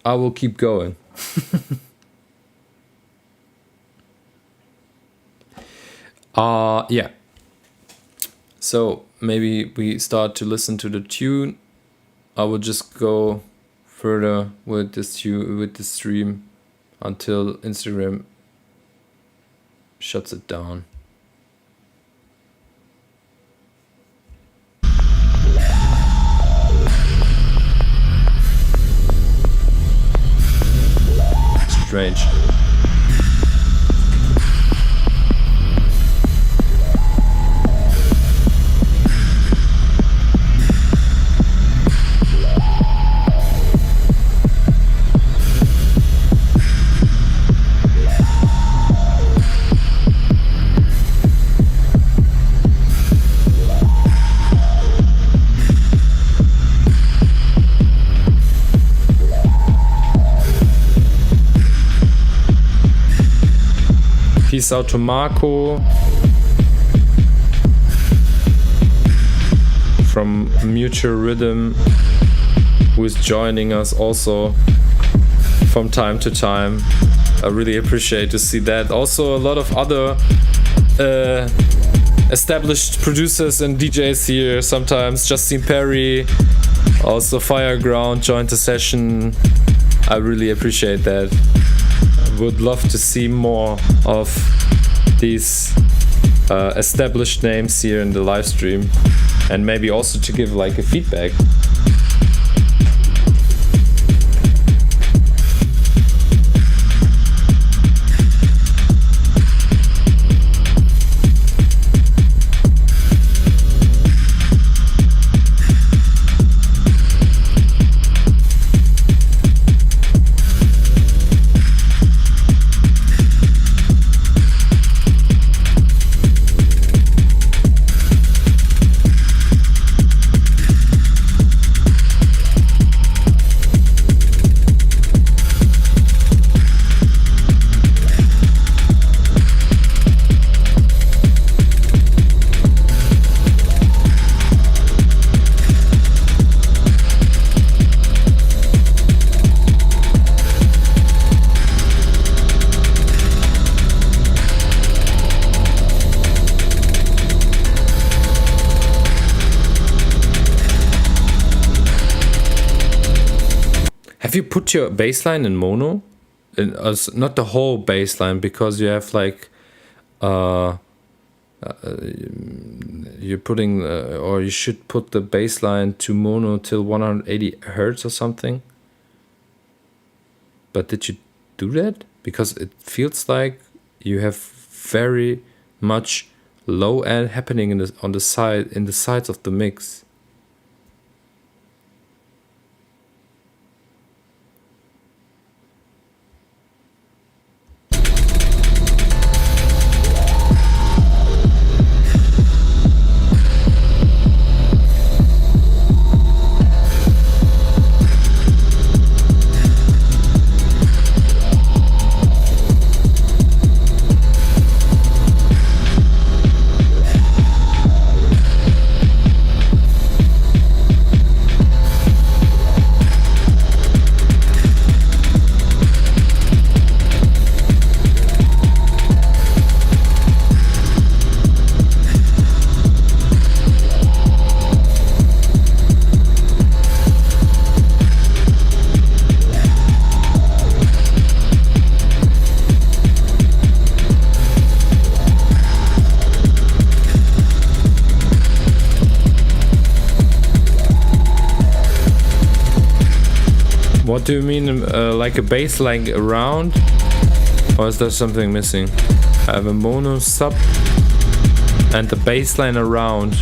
will keep going. Yeah. So maybe we start to listen to the tune. I will just go further with this stream until Instagram shuts it down. Strange. this out to Marco from Mutual Rhythm, who is joining us also from time to time. I really appreciate to see that. Also a lot of other established producers and DJs here sometimes. Justin Perry, also Fireground joined the session. I really appreciate that. I would love to see more of these established names here in the live stream, and maybe also to give like a feedback. Have you put your bass line in mono? Not the whole bass line, because you have like you're putting or you should put the bass line to mono till 180 hertz or something. But did you do that? Because it feels like you have very much low end happening in the sides of the mix. What do you mean, like a bass line around? Or is there something missing? I have a mono sub and the bass line around.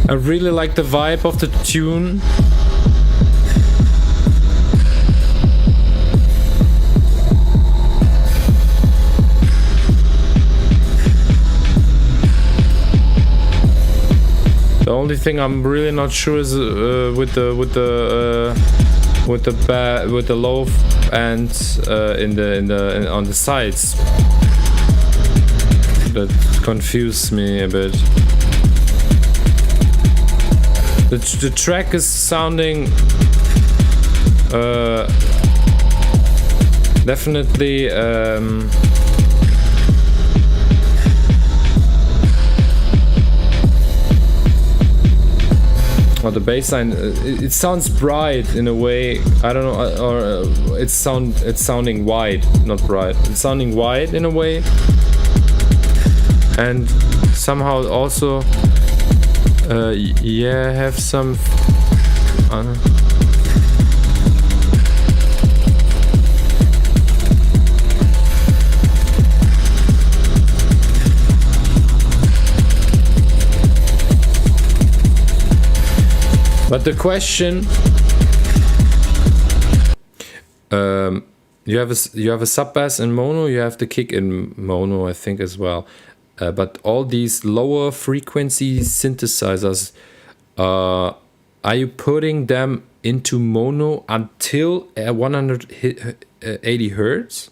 I really like the vibe of the tune. only thing I'm really not sure is with the low and on the sides. That confused me a bit. The track is sounding definitely or the bass line, it sounds bright in a way. I don't know, or it's sounding wide, not bright. It's sounding wide in a way, and somehow also, yeah, have some. But the question, you have a sub bass in mono, you have the kick in mono, I think as well. But all these lower frequency synthesizers, are you putting them into mono until 180 hertz?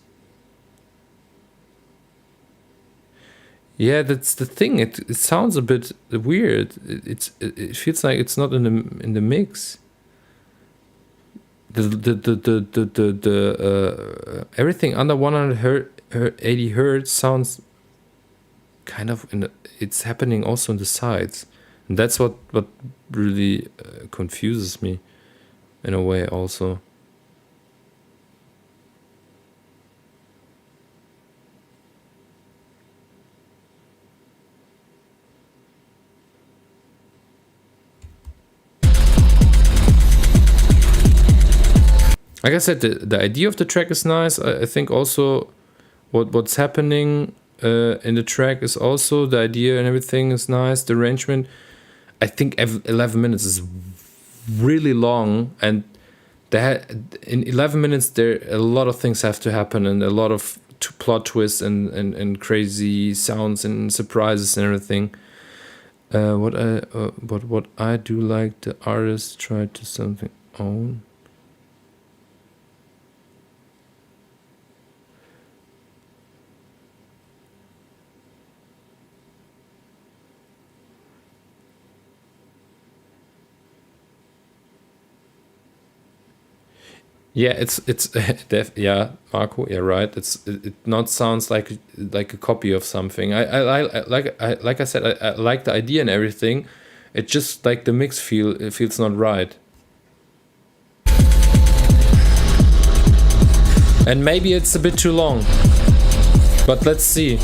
Yeah, that's the thing. It sounds a bit weird. It feels like it's not in the mix. The everything under 180 hertz sounds kind of it's happening also on the sides, and that's what really confuses me in a way also. Like I said, the idea of the track is nice. I think also what's happening in the track is also the idea and everything is nice. The arrangement, I think 11 minutes is really long, and in 11 minutes there a lot of things have to happen, and a lot of plot twists and crazy sounds and surprises and everything. But what I do like, the artist tried to something own. Yeah, it's yeah, Marco, you're right. It not sounds like a copy of something. Like I said, I like the idea and everything. It just like the mix feels not right. And maybe it's a bit too long. But let's see.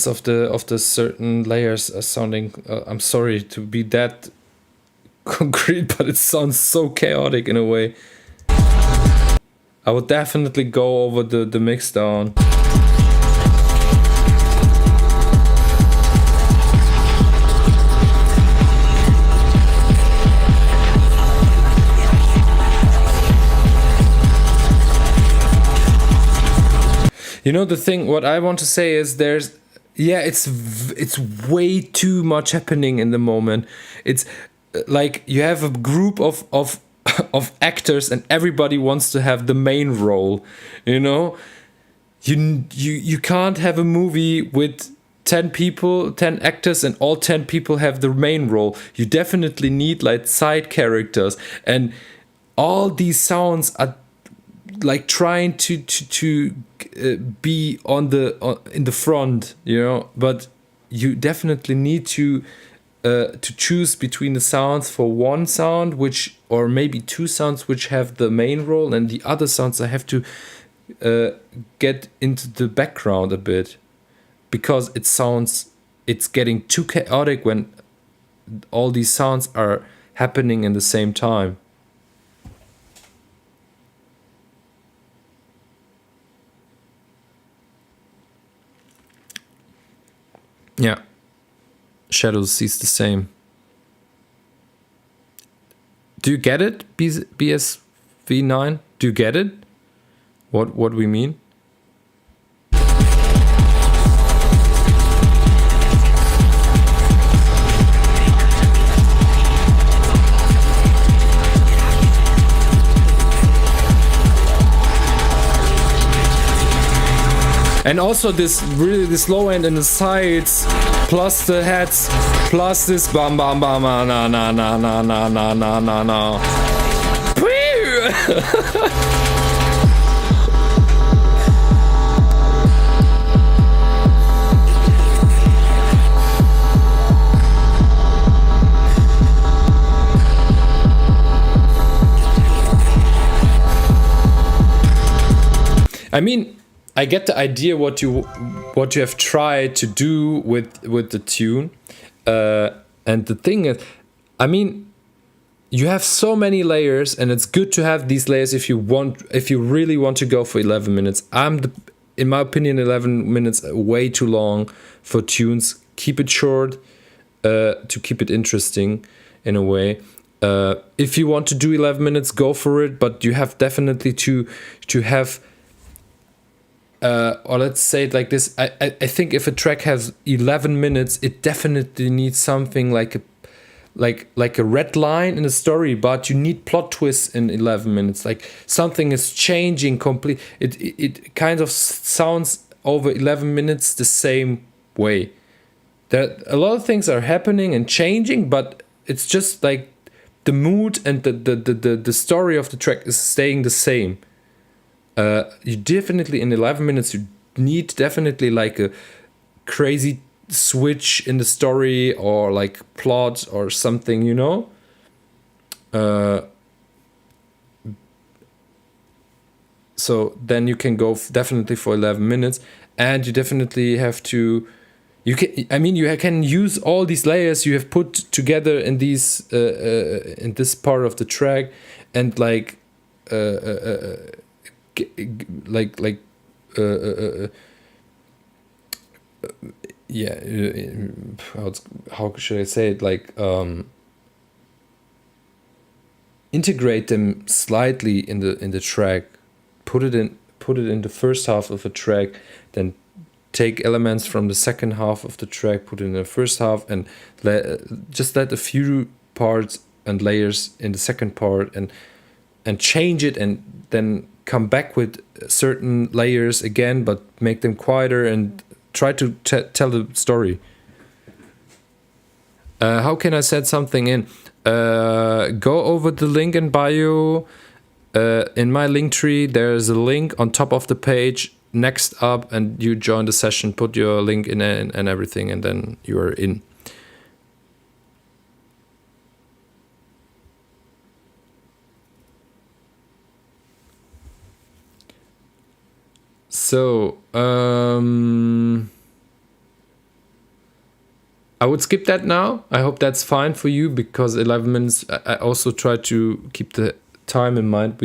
Of the certain layers are sounding, I'm sorry to be that concrete, but it sounds so chaotic in a way. I would definitely go over the mix down. You know, the thing, what I want to say is it's way too much happening in the moment. It's like you have a group of of actors and everybody wants to have the main role, you know? You can't have a movie with 10 people, 10 actors, and all 10 people have the main role. You definitely need like side characters, and all these sounds are like trying to be in the front, you know. But you definitely need to choose between the sounds for one sound, which, or maybe two sounds which have the main role, and the other sounds I have to get into the background a bit, because it's getting too chaotic when all these sounds are happening in the same time. Yeah, Shadows sees the same. Do you get it, BSV9? Do you get it? What we mean? And also this low end in the sides, plus the heads, plus this bam bam bam na na na na na na na na na. I mean, I get the idea what you have tried to do with the tune, and the thing is, I mean, you have so many layers, and it's good to have these layers if you really want to go for 11 minutes. In my opinion, 11 minutes way too long for tunes. Keep it short, to keep it interesting in a way. If you want to do 11 minutes, go for it, but you have definitely to have. Or let's say it like this. I think if a track has 11 minutes, it definitely needs something like a red line in the story, but you need plot twists in 11 minutes. Like something is changing complete. It kind of sounds over 11 minutes the same way. That a lot of things are happening and changing, but it's just like the mood and the story of the track is staying the same. You definitely in 11 minutes you need definitely like a crazy switch in the story or like plot or something, you know. So then you can go definitely for 11 minutes, and you definitely have to. You can use all these layers you have put together in these in this part of the track, and like. How should I say it, like integrate them slightly in the track, put it in the first half of a track, then take elements from the second half of the track, put it in the first half, and let a few parts and layers in the second part, and change it, and then come back with certain layers again, but make them quieter and try to tell the story. How can I set something in? Go over the link in bio. In my link tree, there's a link on top of the page. Next up, and you join the session. Put your link in and everything, and then you are in. So, I would skip that now. I hope that's fine for you, because 11 minutes, I also try to keep the time in mind.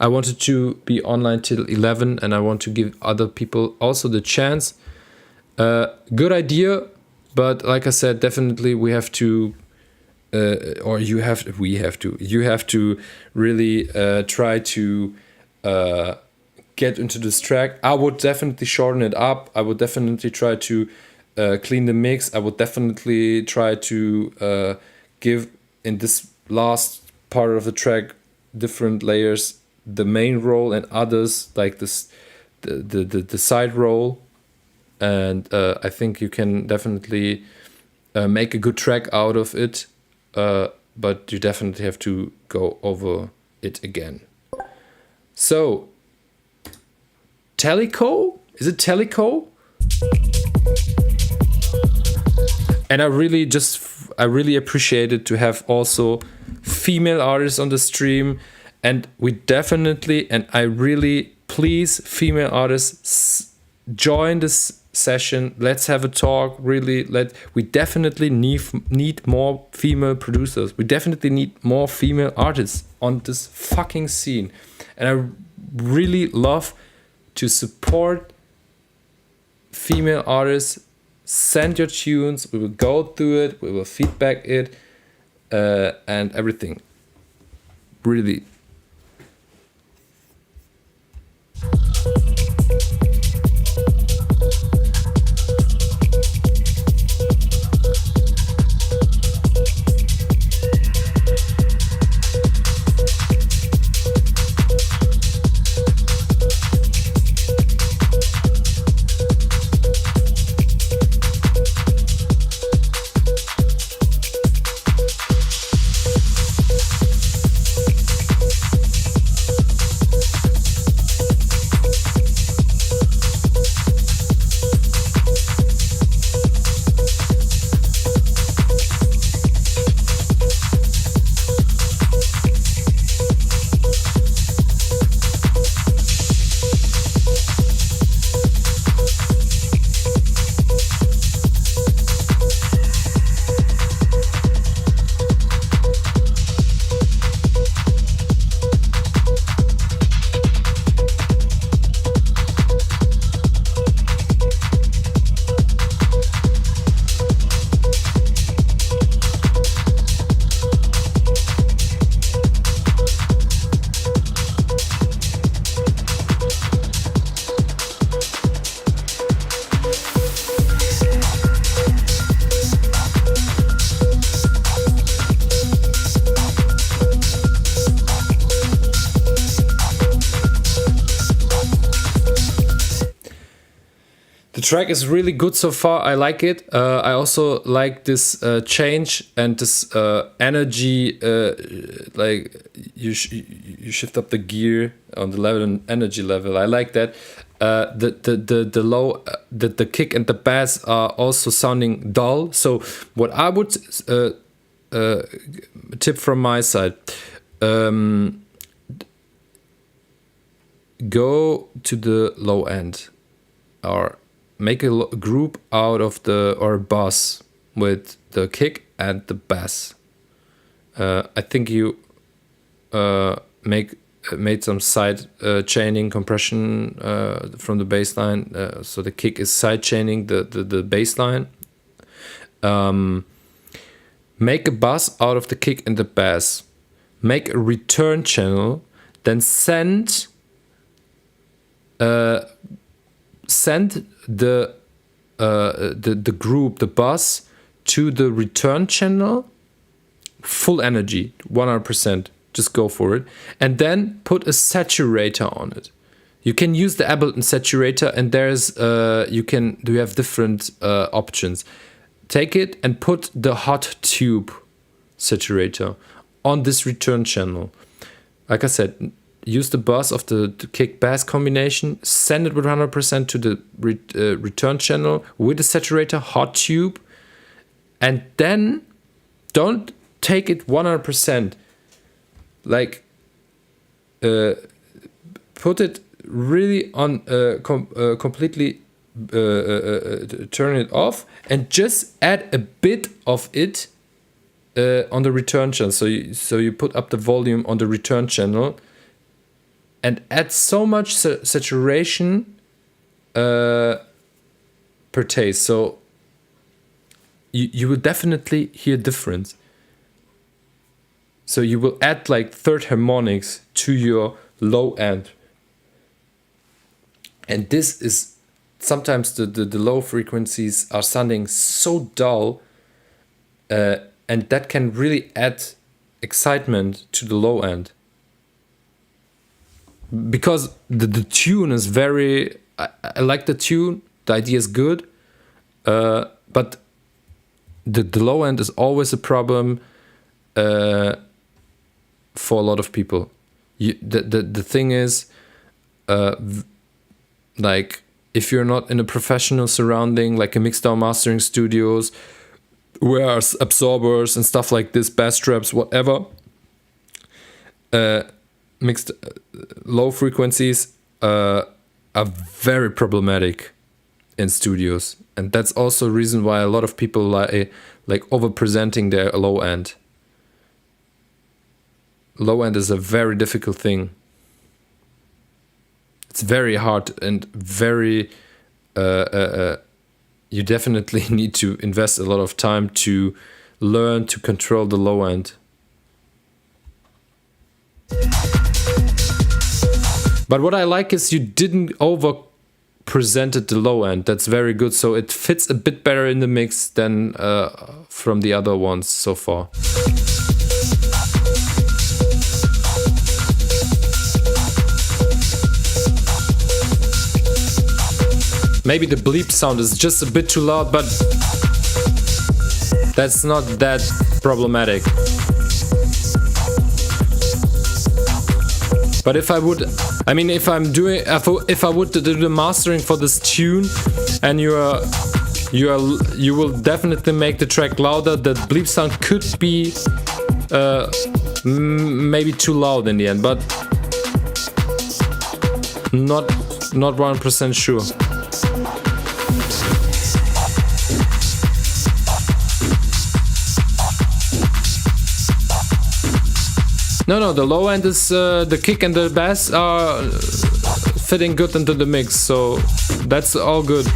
I wanted to be online till 11, and I want to give other people also the chance. Good idea, but like I said, definitely you have to really try to get into this track. I would definitely shorten it up. I would definitely try to clean the mix. I would definitely try to give in this last part of the track different layers the main role and others like this the side role. And I think you can definitely make a good track out of it, but you definitely have to go over it again. So, Teleco? Is it Teleco? And I really appreciated to have also female artists on the stream, and we definitely, and I really please female artists join this session. Let's have a talk. Really, we definitely need more female producers. We definitely need more female artists on this fucking scene, and I really love to support female artists. Send your tunes. We will go through it. We will feedback it, and everything. Really. Track is really good so far. I like it. I also like this change and this energy. Like you shift up the gear on the level and energy level. I like that. The low, the kick and the bass are also sounding dull. So what I would tip from my side, go to the low end, or make a group out of or bus with the kick and the bass. I think you made some side chaining compression from the bass line. So the kick is side chaining the bass line. Make a bus out of the kick and the bass. Make a return channel. Then send the group, the bus, to the return channel, full energy, 100%. Just go for it, and then put a saturator on it. You can use the Ableton saturator, and there's you have different options. Take it and put the hot tube saturator on this return channel. Like I said, use the bus of the kick bass combination, send it with 100% to the return channel with the saturator hot tube, and then don't take it 100%. Like put it really on completely turn it off, and just add a bit of it on the return channel. So you put up the volume on the return channel and add so much saturation per taste. So you will definitely hear difference. So you will add like third harmonics to your low end. And this is sometimes the low frequencies are sounding so dull, and that can really add excitement to the low end. Because the tune is very... I like the tune, the idea is good, but the low end is always a problem for a lot of people. The thing is, like, if you're not in a professional surrounding, like a mixdown mastering studios, where absorbers and stuff like this, bass traps, whatever, mixed low frequencies are very problematic in studios, and that's also a reason why a lot of people like over presenting their low end. Low end is a very difficult thing. It's very hard and very you definitely need to invest a lot of time to learn to control the low end. But what I like is you didn't over presented the low end. That's very good. So it fits a bit better in the mix than from the other ones so far. Maybe the bleep sound is just a bit too loud, but that's not that problematic. But if I would, I mean, if I would do the mastering for this tune, and you will definitely make the track louder. The bleep sound could be maybe too loud in the end, but not 100% sure. No, the low end is the kick and the bass are fitting good into the mix, so that's all good.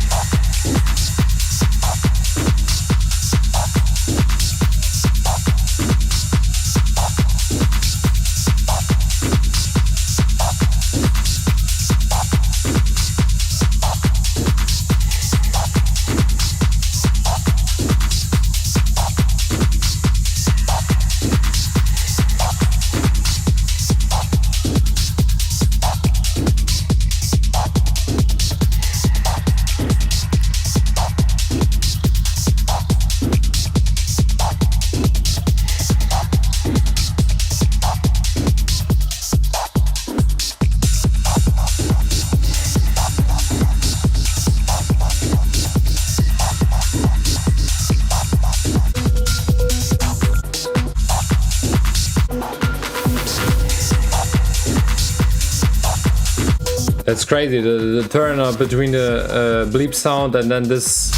That's crazy, the turn up between the bleep sound and then this.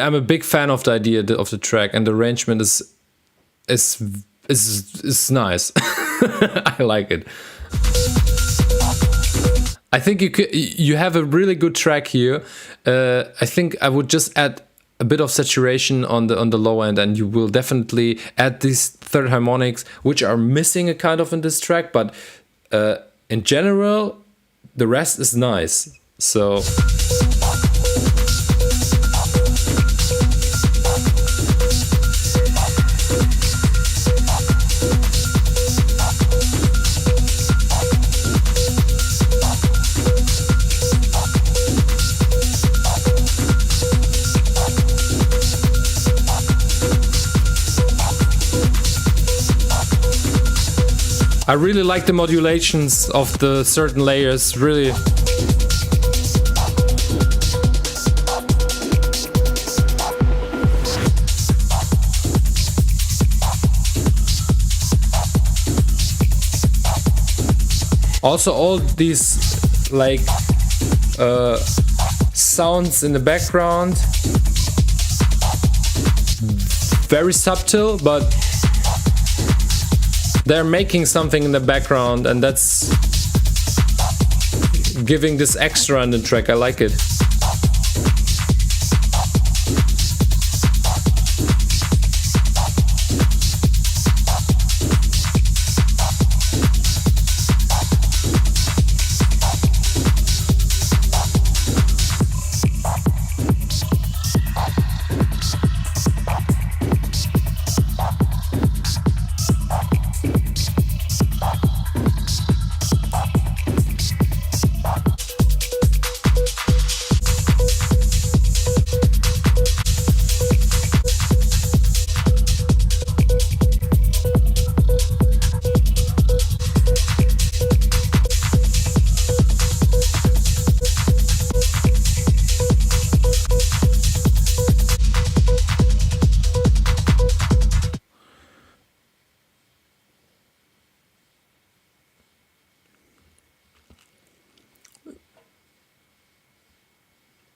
I'm a big fan of the idea of the track, and the arrangement is nice. I like it. I think you have a really good track here. I think I would just add a bit of saturation on the low end, and you will definitely add these third harmonics, which are missing a kind of in this track. But in general, the rest is nice. So. I really like the modulations of the certain layers, really. Also all these like sounds in the background. very subtle, but they're making something in the background, and that's giving this extra in the track. I like it.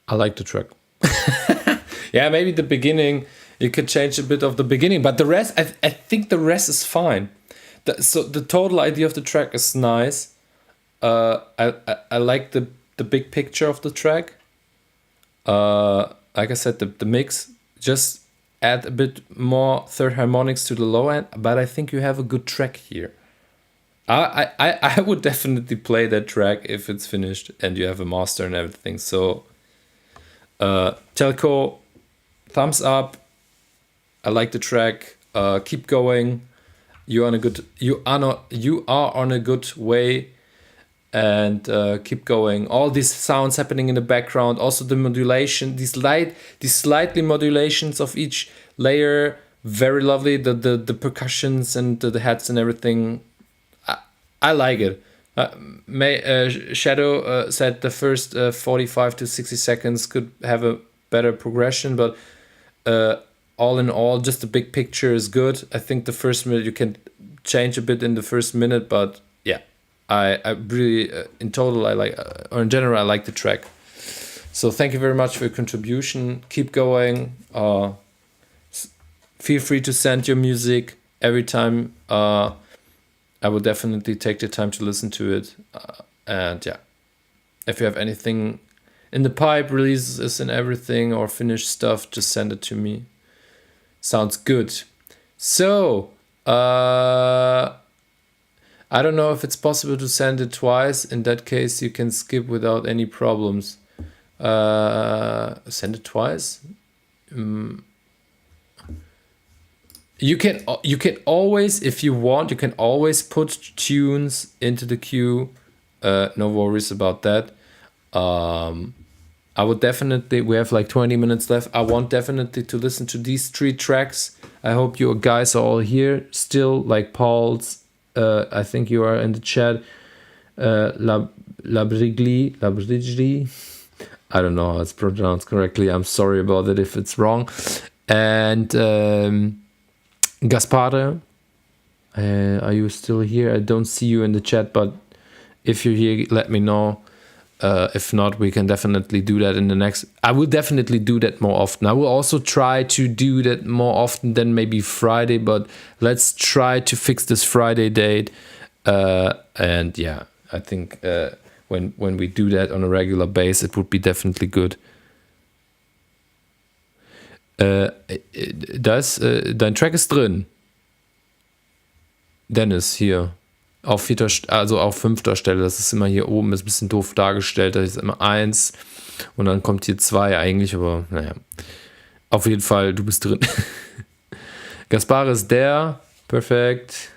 I like the track. Yeah, maybe the beginning, you could change a bit of the beginning, but the rest, I think the rest is fine. So the total idea of the track is nice. I like the big picture of the track. Like I said, the mix, just add a bit more third harmonics to the low end, but I think you have a good track here. I would definitely play that track if it's finished and you have a master and everything. So Telco, thumbs up. I like the track. Keep going. You are on a good way, and keep going. All these sounds happening in the background. Also the modulation, these slightly modulations of each layer, very lovely. The percussions and the heads and everything. I like it. Shadow said the first 45 to 60 seconds could have a better progression, but all in all, just the big picture is good. I think the first minute you can change a bit in the first minute, but yeah, I really in total I like, or in general I like the track. So thank you very much for your contribution. Keep going. Feel free to send your music every time. I will definitely take the time to listen to it. And yeah, if you have anything in the pipe, releases and everything, or finished stuff, just send it to me. Sounds good. So, I don't know if it's possible to send it twice. In that case, you can skip without any problems. Send it twice? You can always, if you want, you can always put tunes into the queue. No worries about that. I would definitely, we have like 20 minutes left. I want definitely to listen to these 3 tracks. I hope you guys are all here still, like Paul's. I think you are in the chat. Labrigli. I don't know how it's pronounced correctly. I'm sorry about it if it's wrong. And Gaspare, are you still here? I don't see you in the chat, but if you're here, let me know. If not, we can definitely do that in the next. I will definitely do that more often. I will also try to do that more often than maybe Friday, but let's try to fix this Friday date. And yeah, I think when we do that on a regular basis, it would be definitely good. Dein Track ist drin. Dennis, hier. Auf 5. Stelle. Das ist immer hier oben, ist ein bisschen doof dargestellt. Da ist immer 1 und dann kommt hier 2 eigentlich, aber naja. Auf jeden Fall, du bist drin. Gaspar ist der. Perfekt.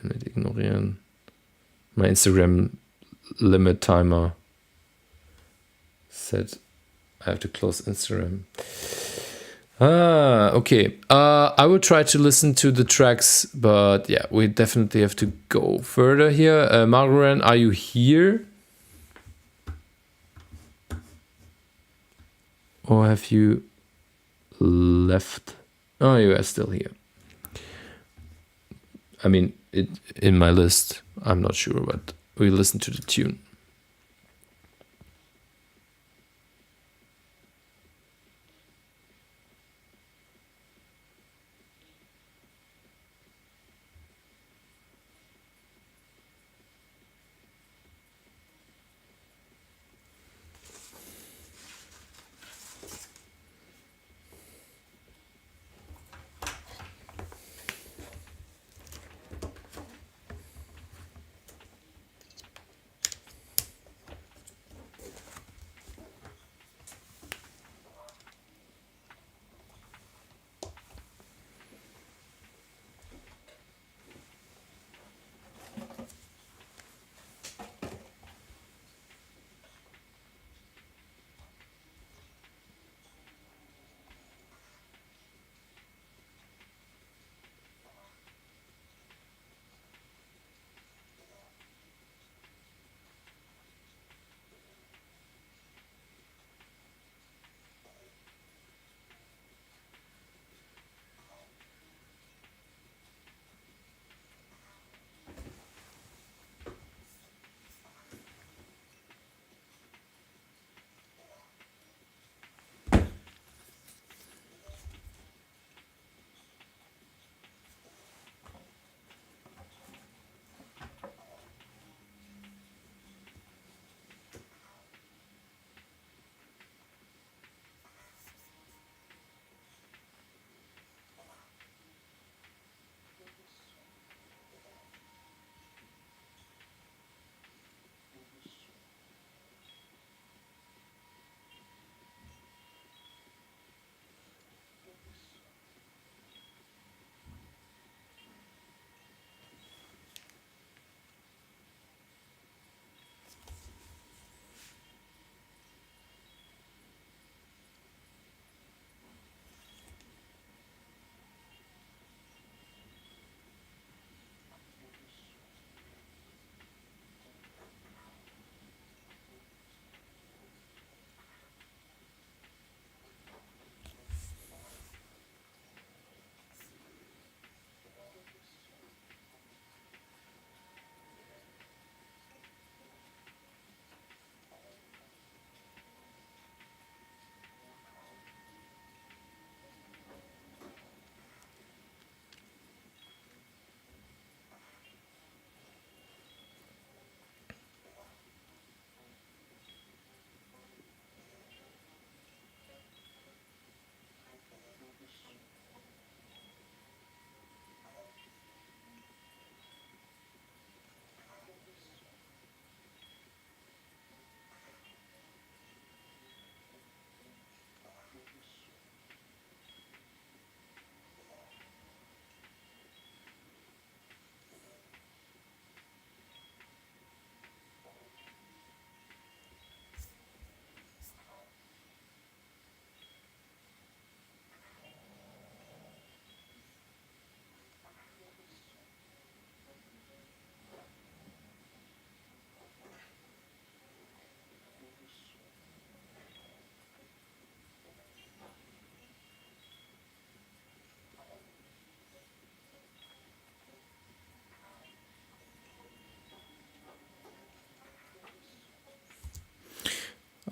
Mit ignorieren. Mein Instagram Limit Timer. Set. I have to close Instagram. Okay. I will try to listen to the tracks, but yeah, we definitely have to go further here. Margaret, are you here? Or have you left? Oh, you are still here. I mean, in my list, I'm not sure, but we listen to the tune.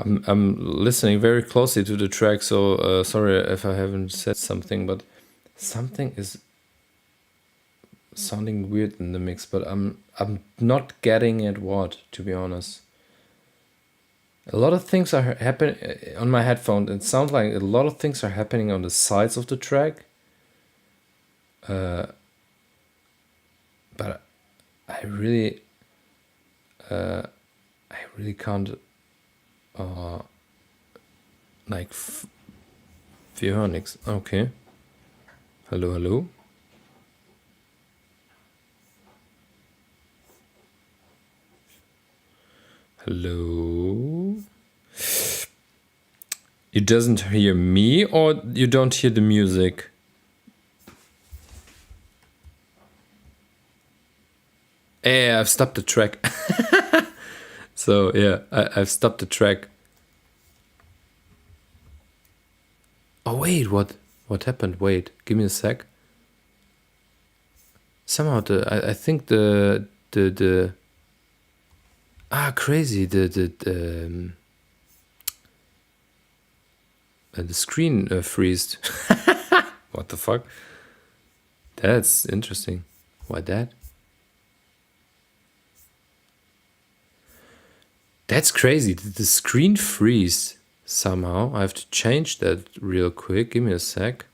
I'm listening very closely to the track, so sorry if I haven't said something, but something is sounding weird in the mix, but I'm not getting at what, to be honest. A lot of things are happening on my headphone. It sounds like a lot of things are happening on the sides of the track. But I really can't like wir hören nichts. Okay. Hallo, hallo. Hello. You doesn't hear me or you don't hear the music? Yeah, I've stopped the track. So yeah, I've stopped the track. Oh wait, what happened? Wait, give me a sec. Somehow I think the crazy the screen freezed. What the fuck? That's interesting. Why that? That's crazy. Did the screen freeze somehow? I have to change that real quick. Give me a sec.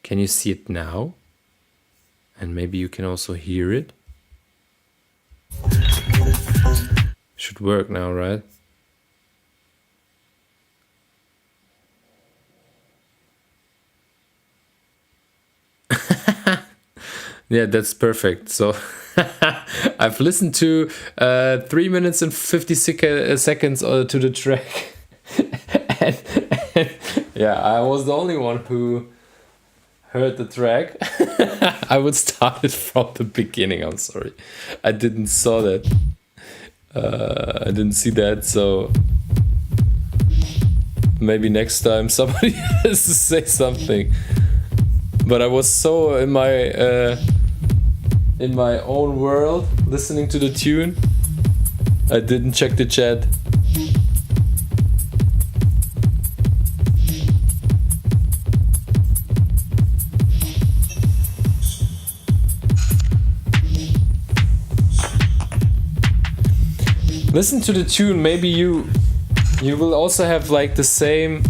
Can you see it now? And maybe you can also hear it. Should work now, right? Yeah, that's perfect. So I've listened to 3 minutes and 50 seconds to the track. and yeah, I was the only one who heard the track. I would start it from the beginning. I'm sorry. I didn't saw that. I didn't see that, so maybe next time somebody has to say something. But I was so in my own world listening to the tune, I didn't check the chat. Listen to the tune, maybe you will also have like the same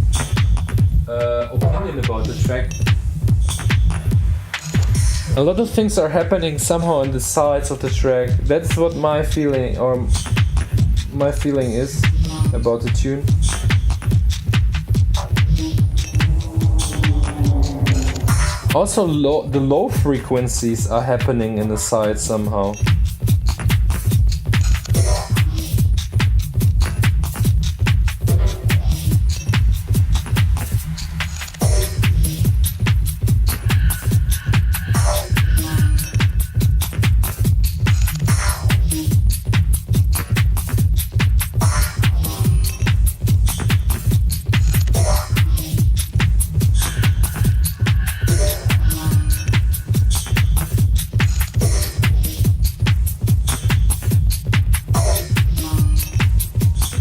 opinion about the track. A lot of things are happening somehow on the sides of the track. That's what my feeling is about the tune. Also, the low frequencies are happening in the sides somehow.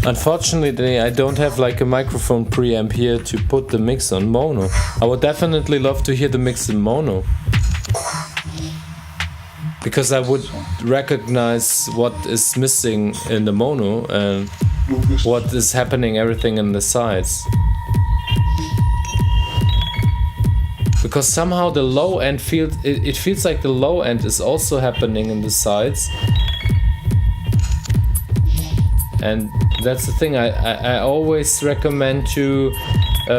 Unfortunately, I don't have like a microphone preamp here to put the mix on mono. I would definitely love to hear the mix in mono, because I would recognize what is missing in the mono and what is happening everything in the sides. Because somehow the low end it feels like the low end is also happening in the sides. And that's the thing, I always recommend to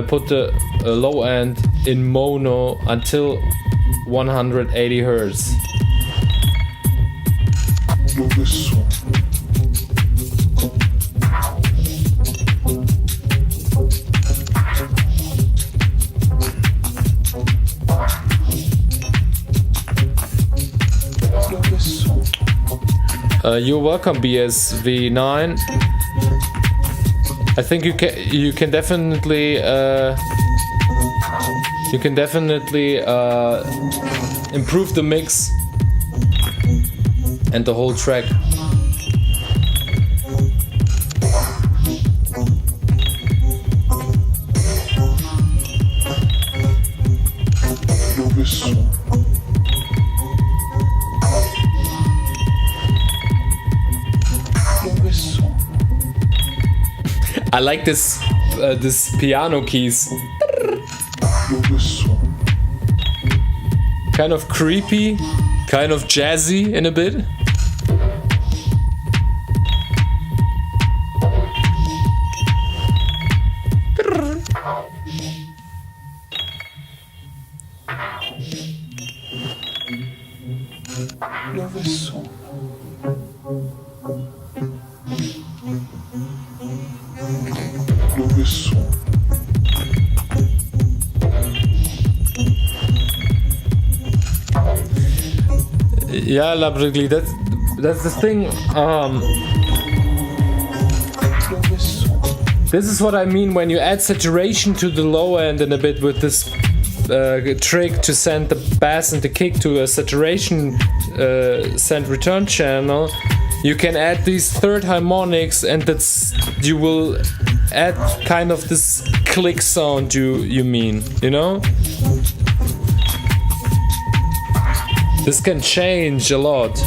put the low end in mono until 180 Hertz. You're welcome, BSV9. I think you can definitely improve the mix and the whole track. I like this piano keys. Kind of creepy, kind of jazzy in a bit. Yeah, Labrigli, that's the thing. This is what I mean when you add saturation to the low end in a bit with this trick to send the bass and the kick to a saturation send return channel. You can add these third harmonics, and you will add kind of this click sound. You mean, you know? This can change a lot.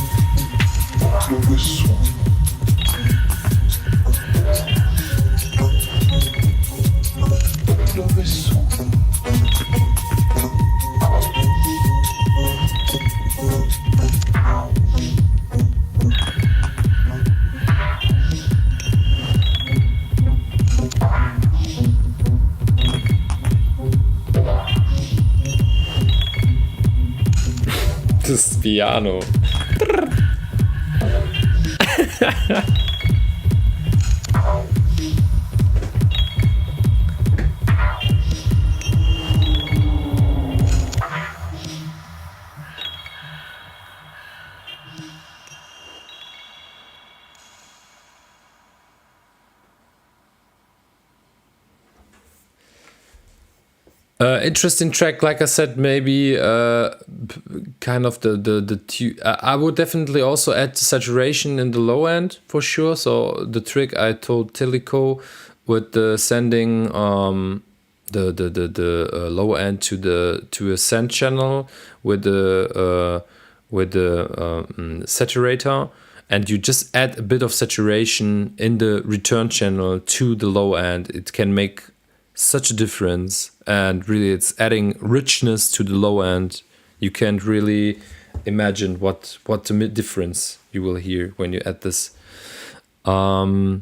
This piano. Interesting track, like I said, maybe kind of I would definitely also add saturation in the low end for sure. So the trick I told Tilico with the sending the low end to a send channel with the saturator, and you just add a bit of saturation in the return channel to the low end. It can make such a difference, and really it's adding richness to the low end. You can't really imagine what the difference you will hear when you add this. You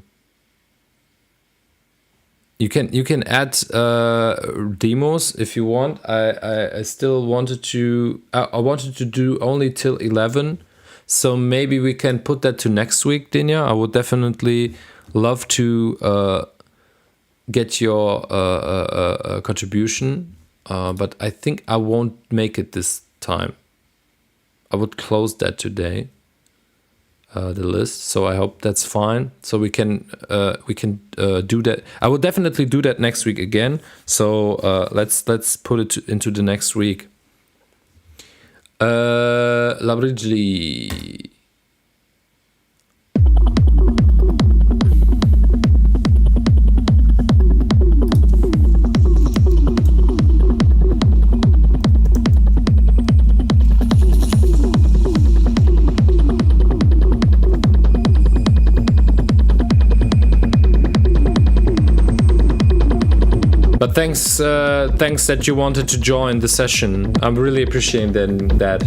can add demos if you want. I still wanted to do only till 11, so maybe we can put that to next week, Dinya. I would definitely love to get your contribution, but I think I won't make it this time. I would close that today, the list. So I hope that's fine. So we can do that. I will definitely do that next week again. So let's put it into the next week. Labridgely. But thanks that you wanted to join the session. I'm really appreciating that.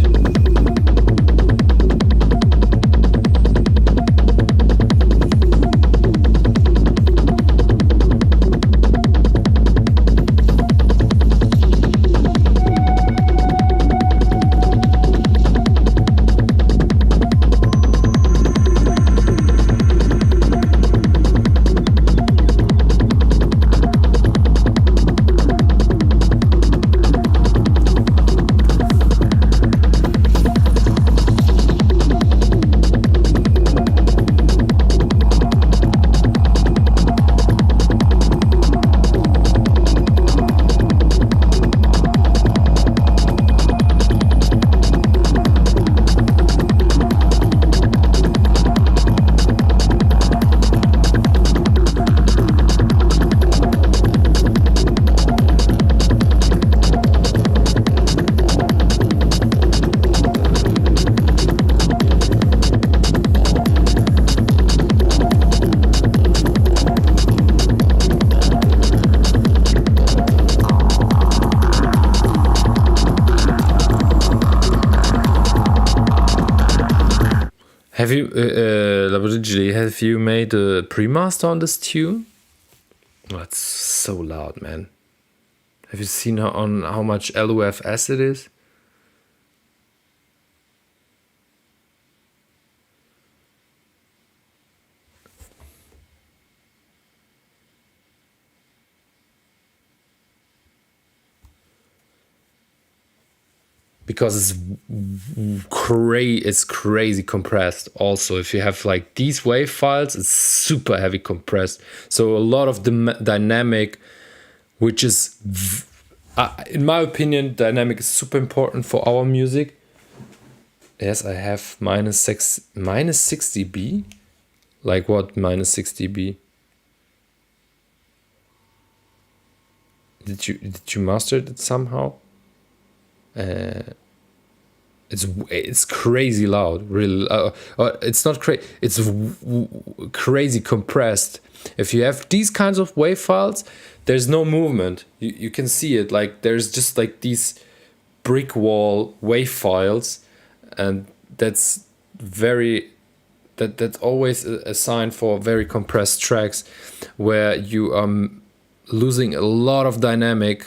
Have you, originally, have you made a pre-master on this tune? Oh, it's so loud, man. Have you seen how much LOFS it is? Because it's crazy compressed. Also, if you have like these wave files, it's super heavy compressed. So a lot of the dynamic, which is, in my opinion, dynamic is super important for our music. Yes, I have minus 60B. Like what? Minus 60B. Did you master it somehow? It's crazy loud, really. It's not crazy. It's crazy compressed. If you have these kinds of wave files, there's no movement. You can see it. Like there's just like these brick wall wave files, and that's always a sign for very compressed tracks, where you are losing a lot of dynamic.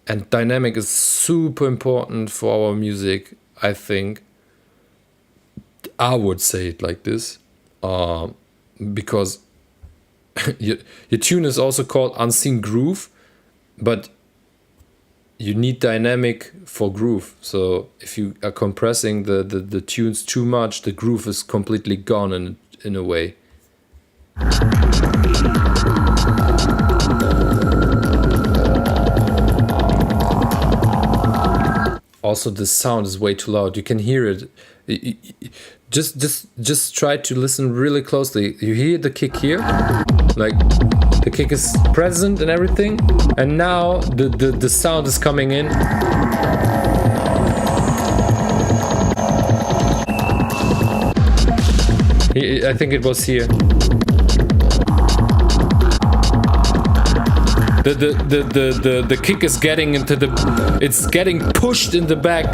And dynamic is super important for our music, I think. I would say it like this, because your tune is also called Unseen Groove, but you need dynamic for groove. So if you are compressing the tunes too much, the groove is completely gone in a way. Also, the sound is way too loud. You can hear it. Just try to listen really closely. You hear the kick here, like the kick is present and everything, and now the sound is coming in. I think it was here. The kick is getting it's getting pushed in the back.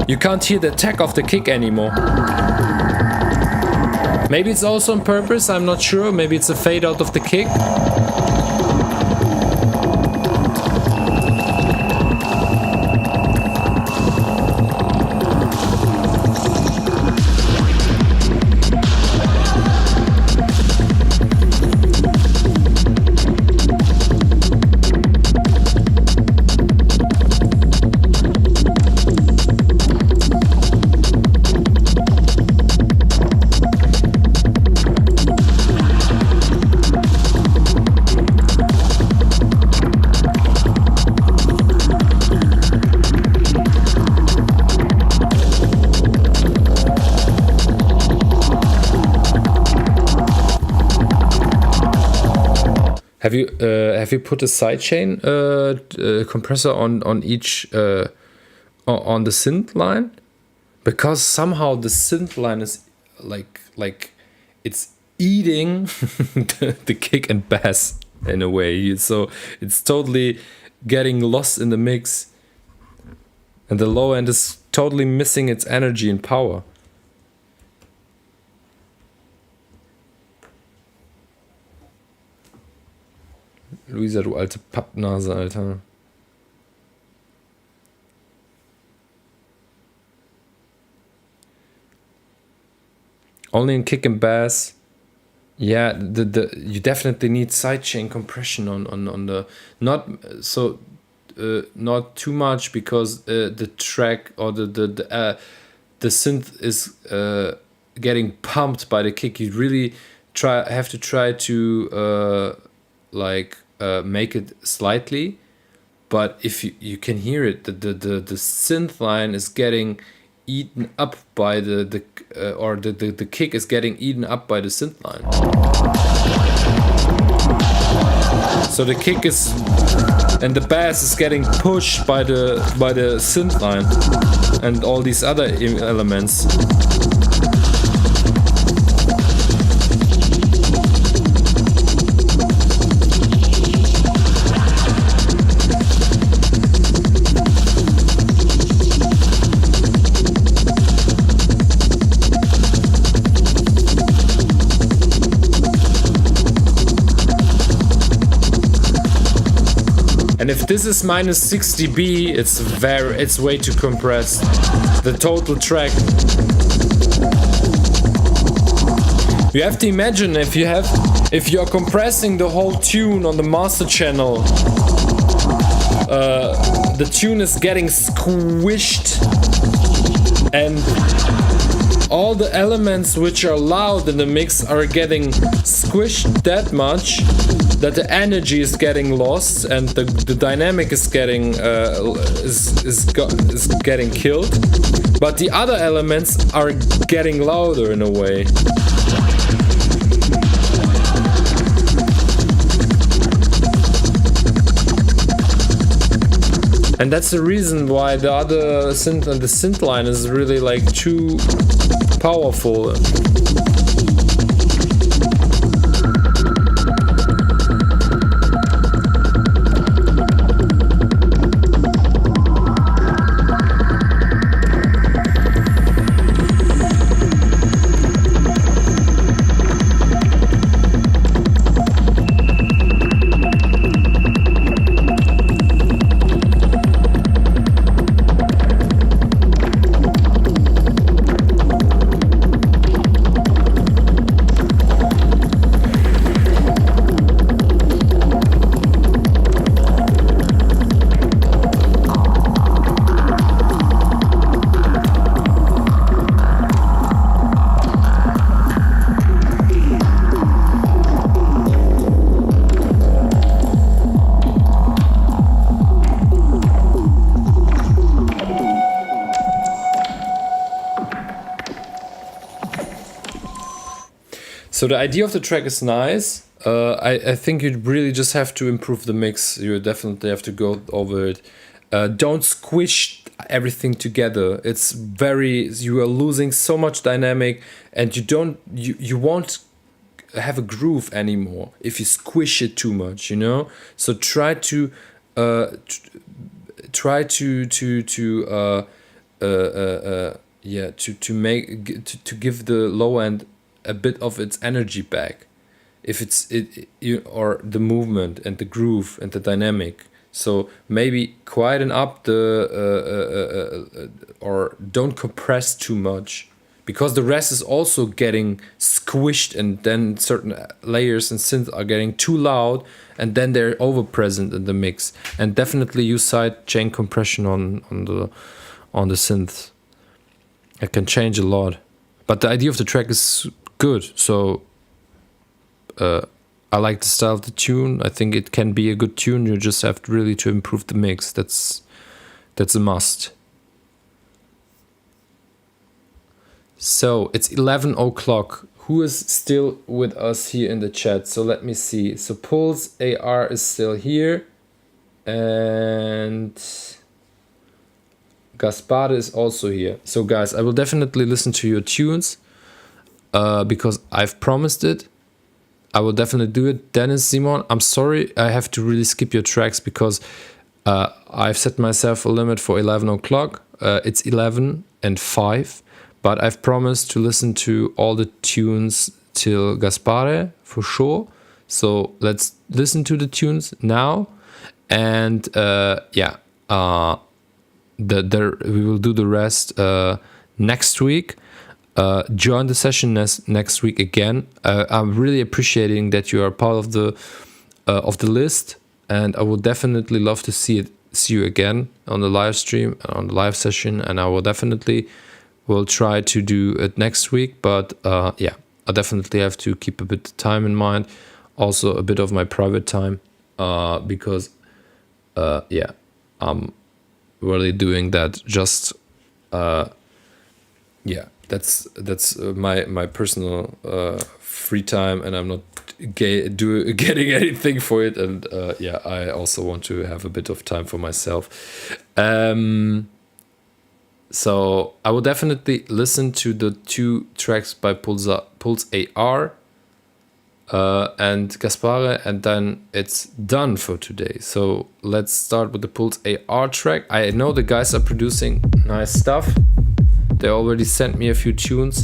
You can't hear the attack of the kick anymore. Maybe it's also on purpose, I'm not sure. Maybe it's a fade out of the kick. Have you put a sidechain compressor on each on the synth line? Because somehow the synth line is like it's eating the kick and bass in a way. So it's totally getting lost in the mix, and the low end is totally missing its energy and power. Luisa, du alte Pappnase, Alter. Only in kick and bass. Yeah, you definitely need sidechain compression on the not too much, because the track or the synth is getting pumped by the kick. You really have to try to make it slightly, but if you can hear it, the synth line is getting eaten up by the kick is getting eaten up by the synth line. So the kick is and the bass is getting pushed by the synth line and all these other elements. And if this is minus 6 dB, it's way too compressed. The total track. You have to imagine if you're compressing the whole tune on the master channel, the tune is getting squished, and all the elements which are loud in the mix are getting squished that much that the energy is getting lost and the dynamic is getting getting killed, but the other elements are getting louder in a way. And that's the reason why the other synth and the synth line is really like too powerful. So the idea of the track is nice. I think you really just have to improve the mix. You definitely have to go over it. Don't squish everything together. You are losing so much dynamic, and you won't have a groove anymore if you squish it too much, you know? So try to give the low end a bit of its energy back, or the movement and the groove and the dynamic. So maybe quieten up or don't compress too much, because the rest is also getting squished, and then certain layers and synths are getting too loud, and then they're over present in the mix. And definitely use side chain compression on the synths. It can change a lot, but the idea of the track is good. So I like the style of the tune. I think it can be a good tune. You just have to improve the mix. That's a must. So it's 11 o'clock. Who is still with us here in the chat? So let me see. So Pulse AR is still here, and Gaspard is also here. So guys, I will definitely listen to your tunes. Because I've promised it. I will definitely do it. Dennis, Simon, I'm sorry I have to really skip your tracks, because I've set myself a limit for 11 o'clock. It's 11:05, but I've promised to listen to all the tunes till Gaspare for sure. So let's listen to the tunes now, and we will do the rest next week. Join the session next week again. I'm really appreciating that you are part of the list, and I would definitely love to see you again on the live stream, on the live session, and I will definitely try to do it next week. But I definitely have to keep a bit of time in mind, also a bit of my private time, because I'm really doing that just that's my personal free time, and I'm not getting anything for it, and I also want to have a bit of time for myself. So I will definitely listen to the 2 tracks by Pulse AR and Gaspare, and then it's done for today. So let's start with the Pulse AR track. I know the guys are producing nice stuff. They already sent me a few tunes.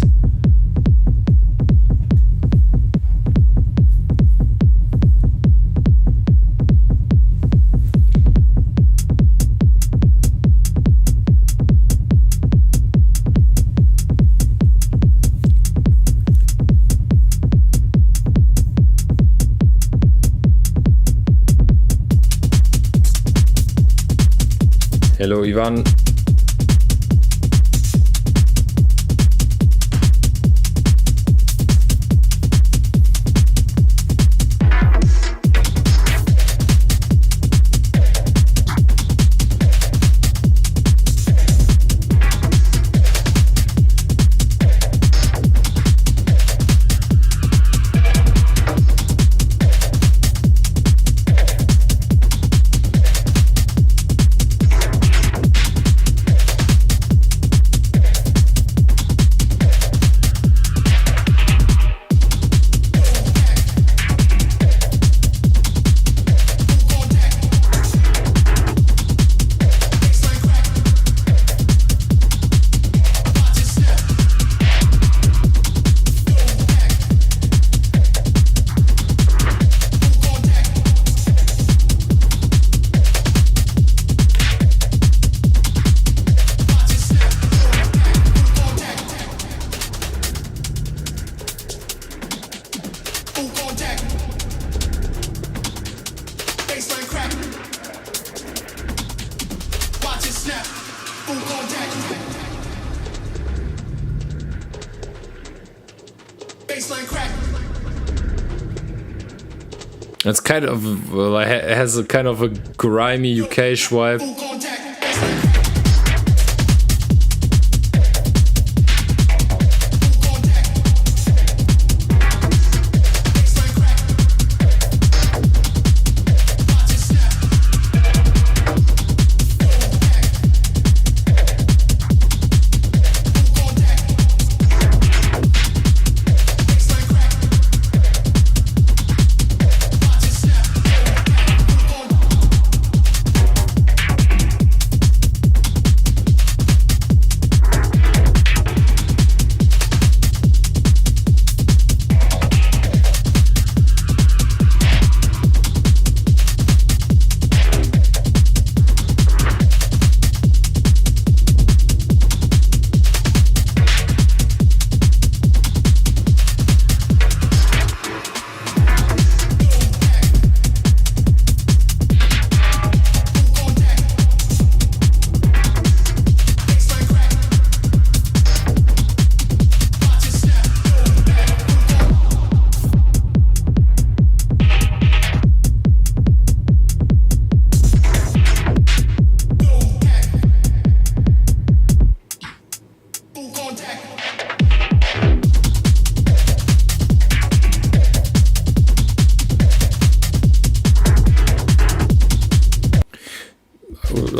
Hello, Ivan. It's kind of, well, it has a kind of a grimy UK vibe.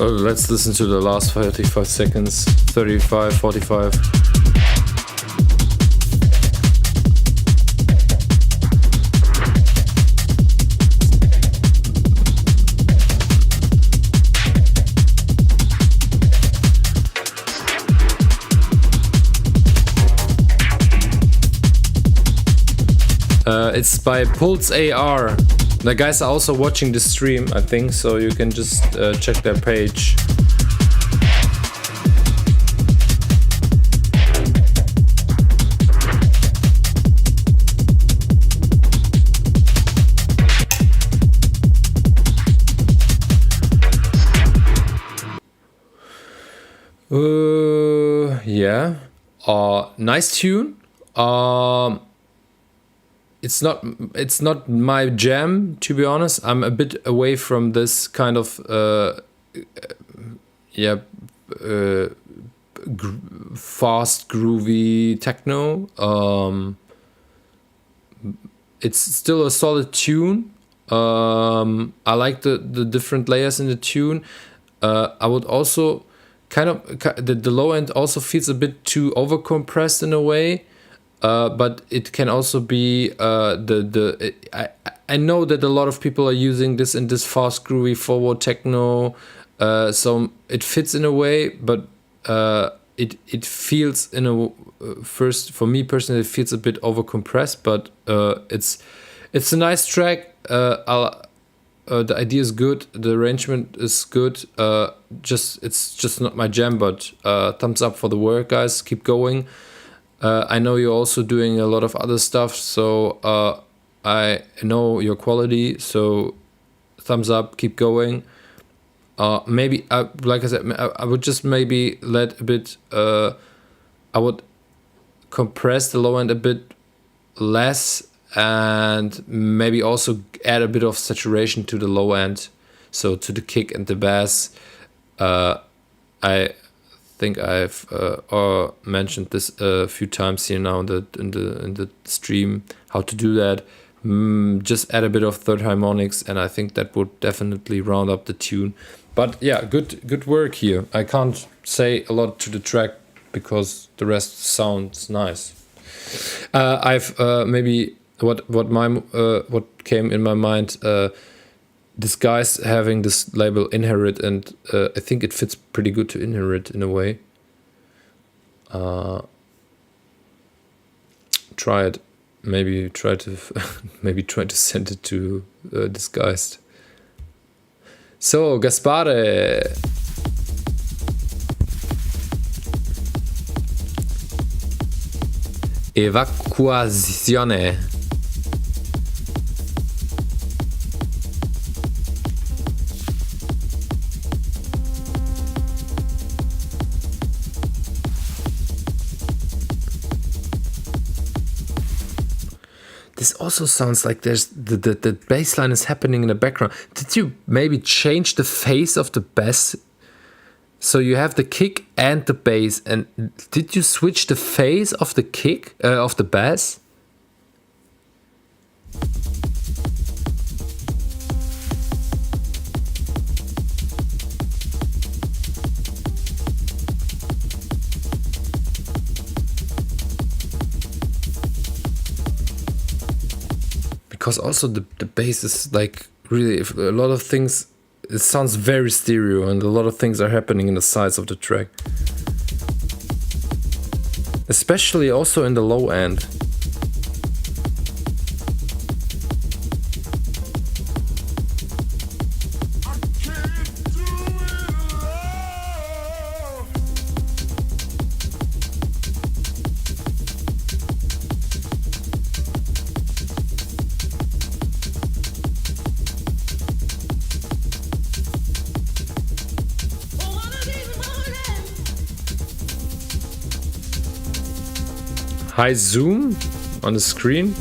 Let's listen to the last 35 seconds. 35, 45. It's by Pulse AR. The guys are also watching the stream, I think, so you can just check their page. Yeah. Nice tune. It's not my jam, to be honest. I'm a bit away from this kind of fast groovy techno. It's still a solid tune. I like the different layers in the tune. I would also kind of the low end also feels a bit too overcompressed in a way. But it can also be I know that a lot of people are using this in this fast groovy forward techno, so it fits in a way, but it feels in a first, for me personally, it feels a bit overcompressed, but it's a nice track. The idea is good, the arrangement is good. It's just not my jam, but thumbs up for the work, guys. Keep going. I know you're also doing a lot of other stuff, so I know your quality, so thumbs up, keep going. maybe like I said, I would just maybe let a bit. I would compress the low end a bit less, and maybe also add a bit of saturation to the low end, so to the kick and the bass. I think I've mentioned this a few times here now in the stream how to do that. Just add a bit of third harmonics, and I think that would definitely round up the tune. But yeah, good work here. I can't say a lot to the track because the rest sounds nice. I've maybe what came in my mind. This guy's having this label Inherit, and I think it fits pretty good to Inherit in a way. Try it. Maybe try to send it to Disguised. So, Gaspare. Evacuazione. This also sounds like there's the bass line is happening in the background. Did you maybe change the phase of the bass? So you have the kick and the bass, and did you switch the phase of the kick of the bass? Because also the bass is like really a lot of things. It sounds very stereo, and a lot of things are happening in the sides of the track, especially also in the low end. High zoom on the screen.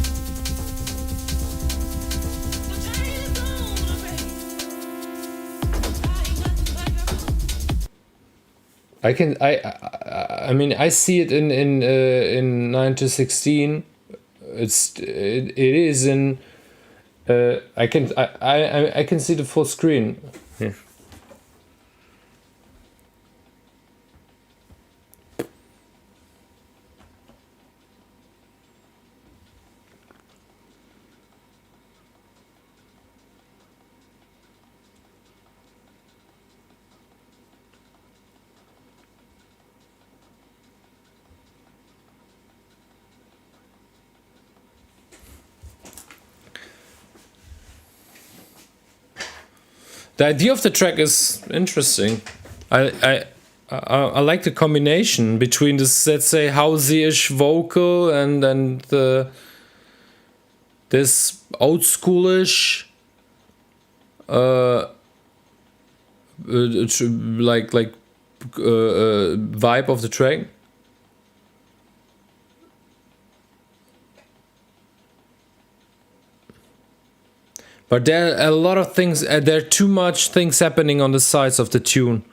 I mean I see it in 9 to 16. It is in I can see the full screen. Yeah. The idea of the track is interesting. I like the combination between this, let's say, housey-ish vocal and this old schoolish vibe of the track. But there are a lot of things, there are too much things happening on the sides of the tune.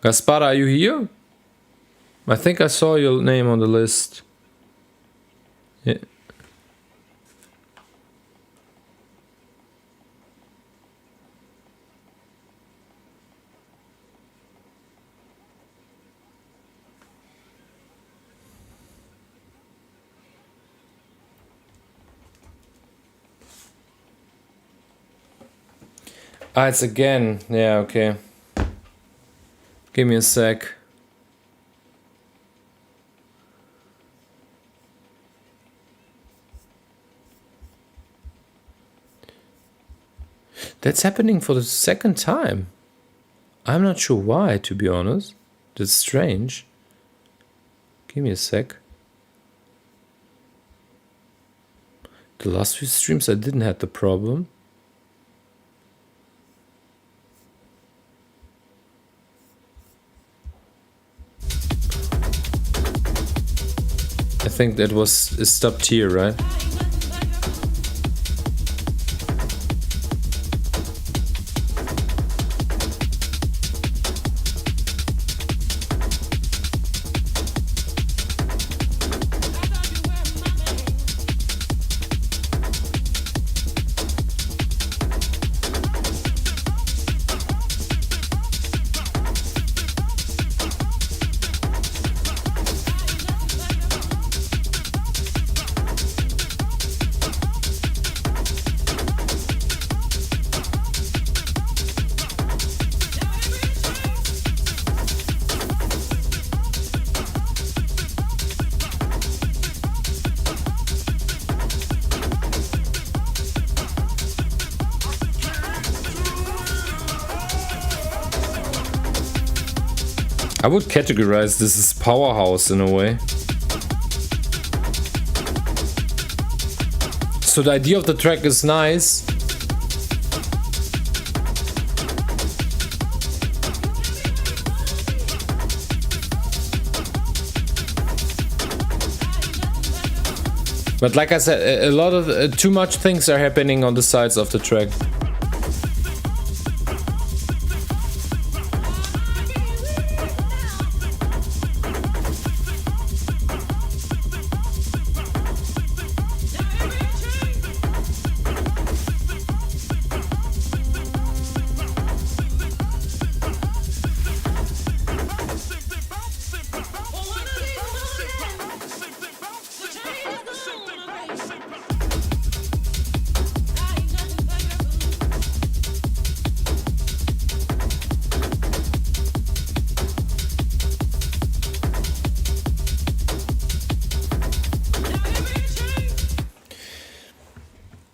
Gaspar, are you here? I think I saw your name on the list. Yeah. Ah, it's again. Yeah, okay. Give me a sec. That's happening for the second time. I'm not sure why, to be honest. That's strange. Give me a sec. The last few streams I didn't have the problem. I think that was stopped here, right? I would categorize this as powerhouse in a way. So the idea of the track is nice. But like I said, a lot of too much things are happening on the sides of the track.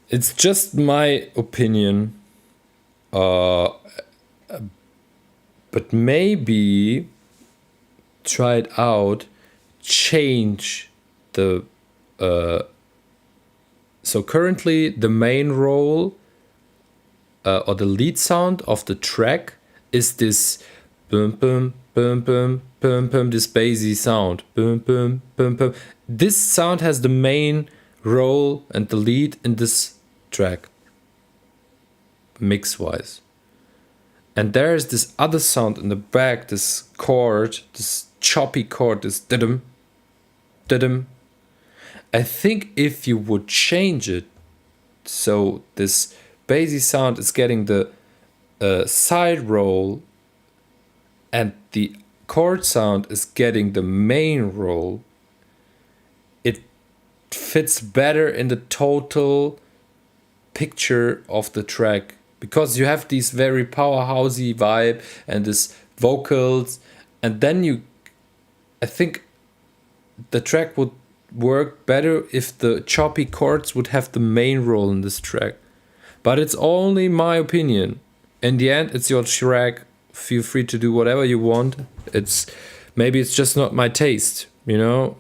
It's just my opinion, but maybe try it out, change the so currently the main role or the lead sound of the track is this boom boom boom boom boom boom, this bassy sound, boom boom boom boom. This sound has the main role and the lead in this track, mix wise. And there's this other sound in the back, this chord, this choppy chord, this diddum, diddum. I think if you would change it so this bassy sound is getting the side roll and the chord sound is getting the main roll, it fits better in the total picture of the track, because you have these very powerhousey vibe and this vocals, and then I think the track would work better if the choppy chords would have the main role in this track. But it's only my opinion. In the end, it's your track. Feel free to do whatever you want. Maybe it's just not my taste, you know.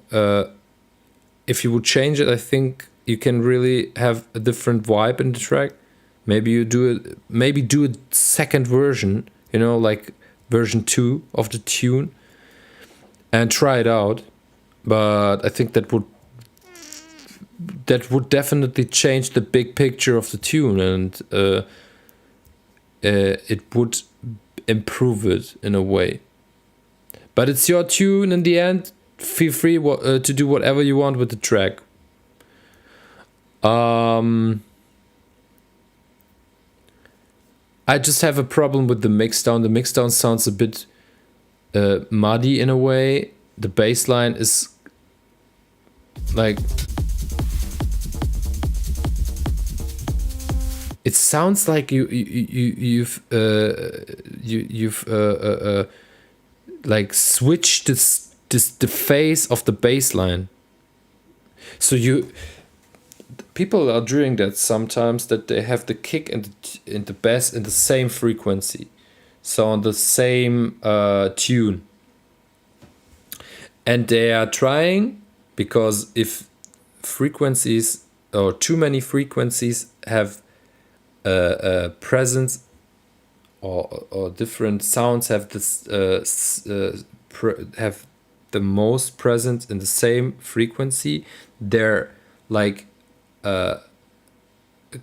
If you would change it, I think you can really have a different vibe in the track. Maybe do a second version, you know, like version 2 of the tune, and try it out. But I think that would definitely change the big picture of the tune, and it would improve it in a way. But it's your tune in the end. Feel free to do whatever you want with the track. I just have a problem with the mixdown. The mixdown sounds a bit muddy in a way. The bass line is like, it sounds like you've like switched the phase of the bass line. So people are doing that sometimes, that they have the kick and the bass in the same frequency, so on the same tune, and they are trying, because if frequencies or too many frequencies have a presence, or different sounds have this have the most presence in the same frequency, they're like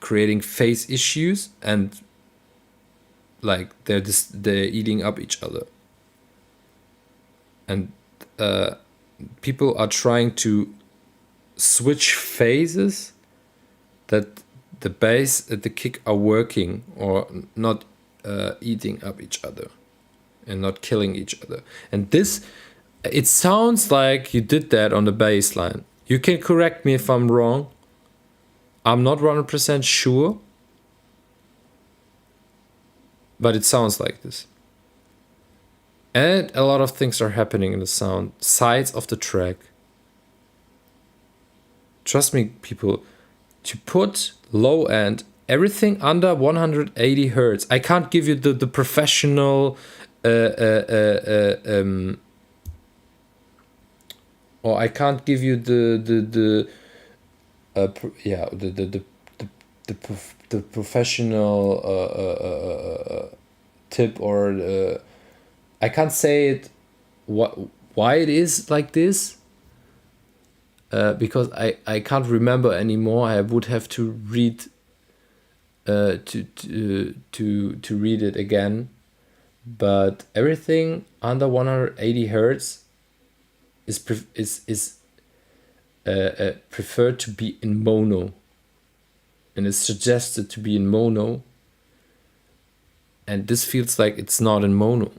creating phase issues, and like they're eating up each other. And people are trying to switch phases that the bass and the kick are working, or not eating up each other and not killing each other. And this, it sounds like you did that on the bass line. You can correct me if I'm wrong. I'm not 100% sure, but it sounds like this. And a lot of things are happening in the sound sides of the track. Trust me, people, to put low end, everything under 180 hertz. I can't give you the professional or I can't give you the professional tip, or I can't say it why it is like this, because I can't remember anymore. I would have to read to read it again. But everything under 180 hertz is preferred to be in mono, and it's suggested to be in mono. And this feels like it's not in mono.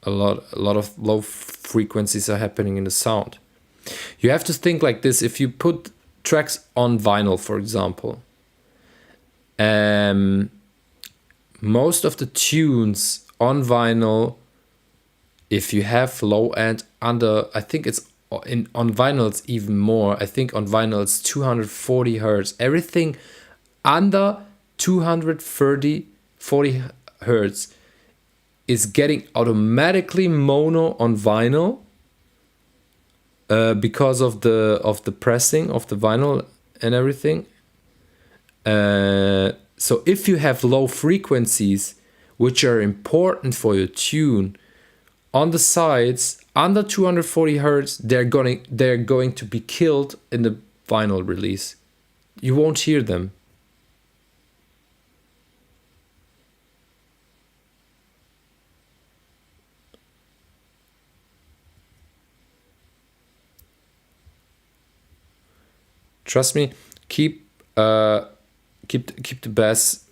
A lot of low frequencies are happening in the sound. You have to think like this: if you put tracks on vinyl, for example, most of the tunes on vinyl, if you have low end under, I think it's on vinyl it's even more. I think on vinyl it's 240 hertz. Everything under 240 hertz is getting automatically mono on vinyl, because of the pressing of the vinyl and everything. So if you have low frequencies which are important for your tune on the sides under 240 hertz, they're going to be killed in the vinyl release. You won't hear them. Trust me, keep the bass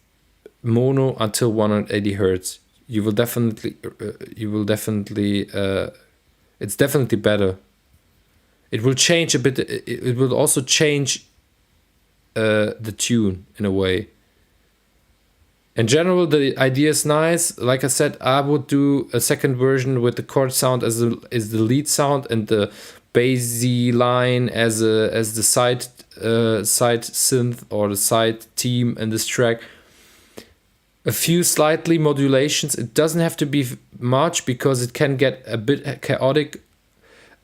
mono until 180 hertz. You will definitely it's definitely better. It will change a bit. It will also change the tune in a way. In general, the idea is nice. Like I said, I would do a second version with the chord sound as the lead sound, and the bassy line as the side synth or the side theme in this track. A few slightly modulations. It doesn't have to be much, because it can get a bit chaotic,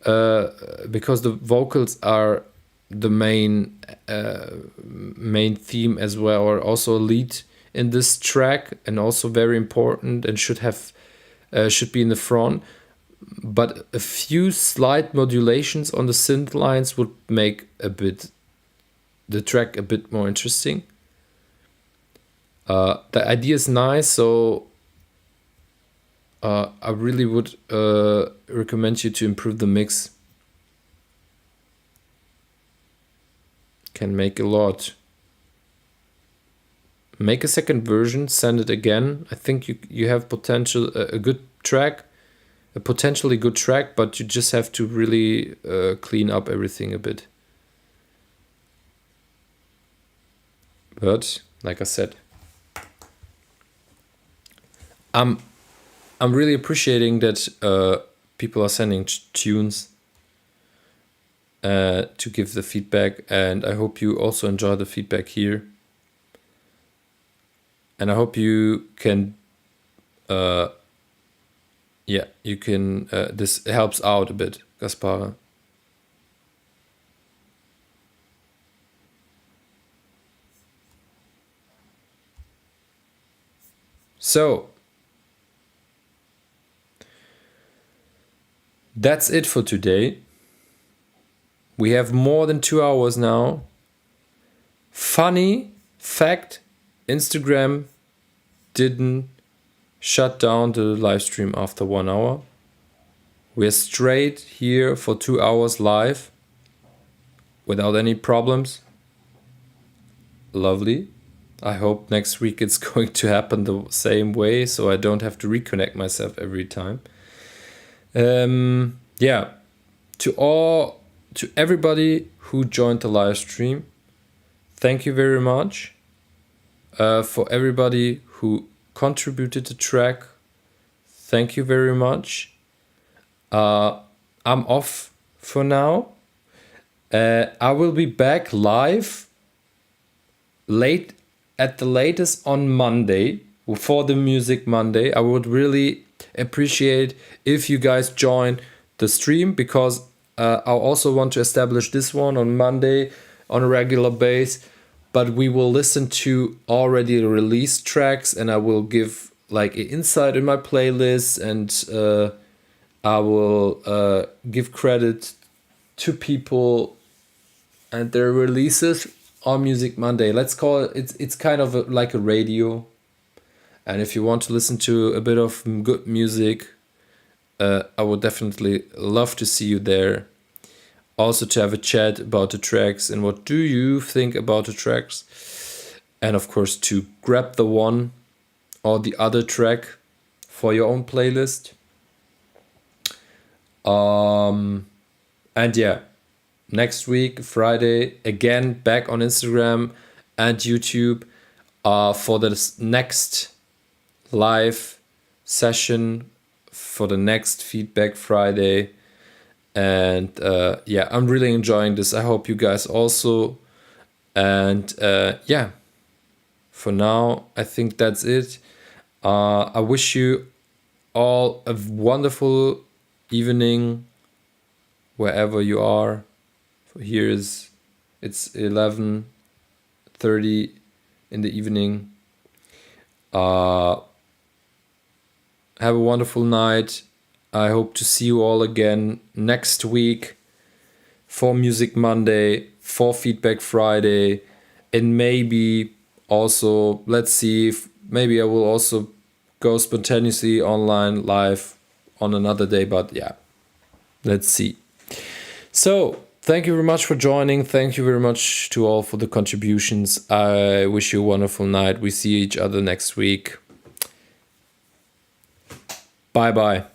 because the vocals are the main theme as well, or also a lead in this track, and also very important, and should be in the front. But a few slight modulations on the synth lines would make the track a bit more interesting. The idea is nice, so I really would recommend you to improve the mix. Can make a lot. Make a second version, send it again. I think you have potential, a good track, a potentially good track, but you just have to really clean up everything a bit. But like I said, I'm really appreciating that people are sending tunes to give the feedback, and I hope you also enjoy the feedback here. And I hope you can, this helps out a bit, Gaspara. So that's it for today. We have more than 2 hours now. Funny fact, Instagram didn't shut down the live stream after 1 hour. We're straight here for 2 hours live without any problems. Lovely. I hope next week it's going to happen the same way, so I don't have to reconnect myself every time. Yeah, to everybody who joined the live stream, thank you very much. For everybody who contributed the track, thank you very much. I'm off for now. I will be back live at the latest on Monday for the Music Monday. I would really appreciate if you guys join the stream, because I also want to establish this one on Monday on a regular base. But we will listen to already released tracks, and I will give like an insight in my playlist, and I will give credit to people and their releases on Music Monday. Let's call it, it's kind of like a radio. And if you want to listen to a bit of good music, I would definitely love to see you there. Also to have a chat about the tracks and what do you think about the tracks. And of course to grab the one or the other track for your own playlist. And yeah, next week, Friday, again, back on Instagram and YouTube for the next live session, for the next Feedback Friday. And yeah, I'm really enjoying this. I hope you guys also. And yeah, for now, I think that's it. I wish you all a wonderful evening wherever you are. Here it's 11:30 in the evening. Have a wonderful night. I hope to see you all again next week for Music Monday, for Feedback Friday, and maybe also, let's see if maybe I will also go spontaneously online live on another day, but yeah, let's see. So, thank you very much for joining. Thank you very much to all for the contributions. I wish you a wonderful night. We see each other next week. Bye-bye.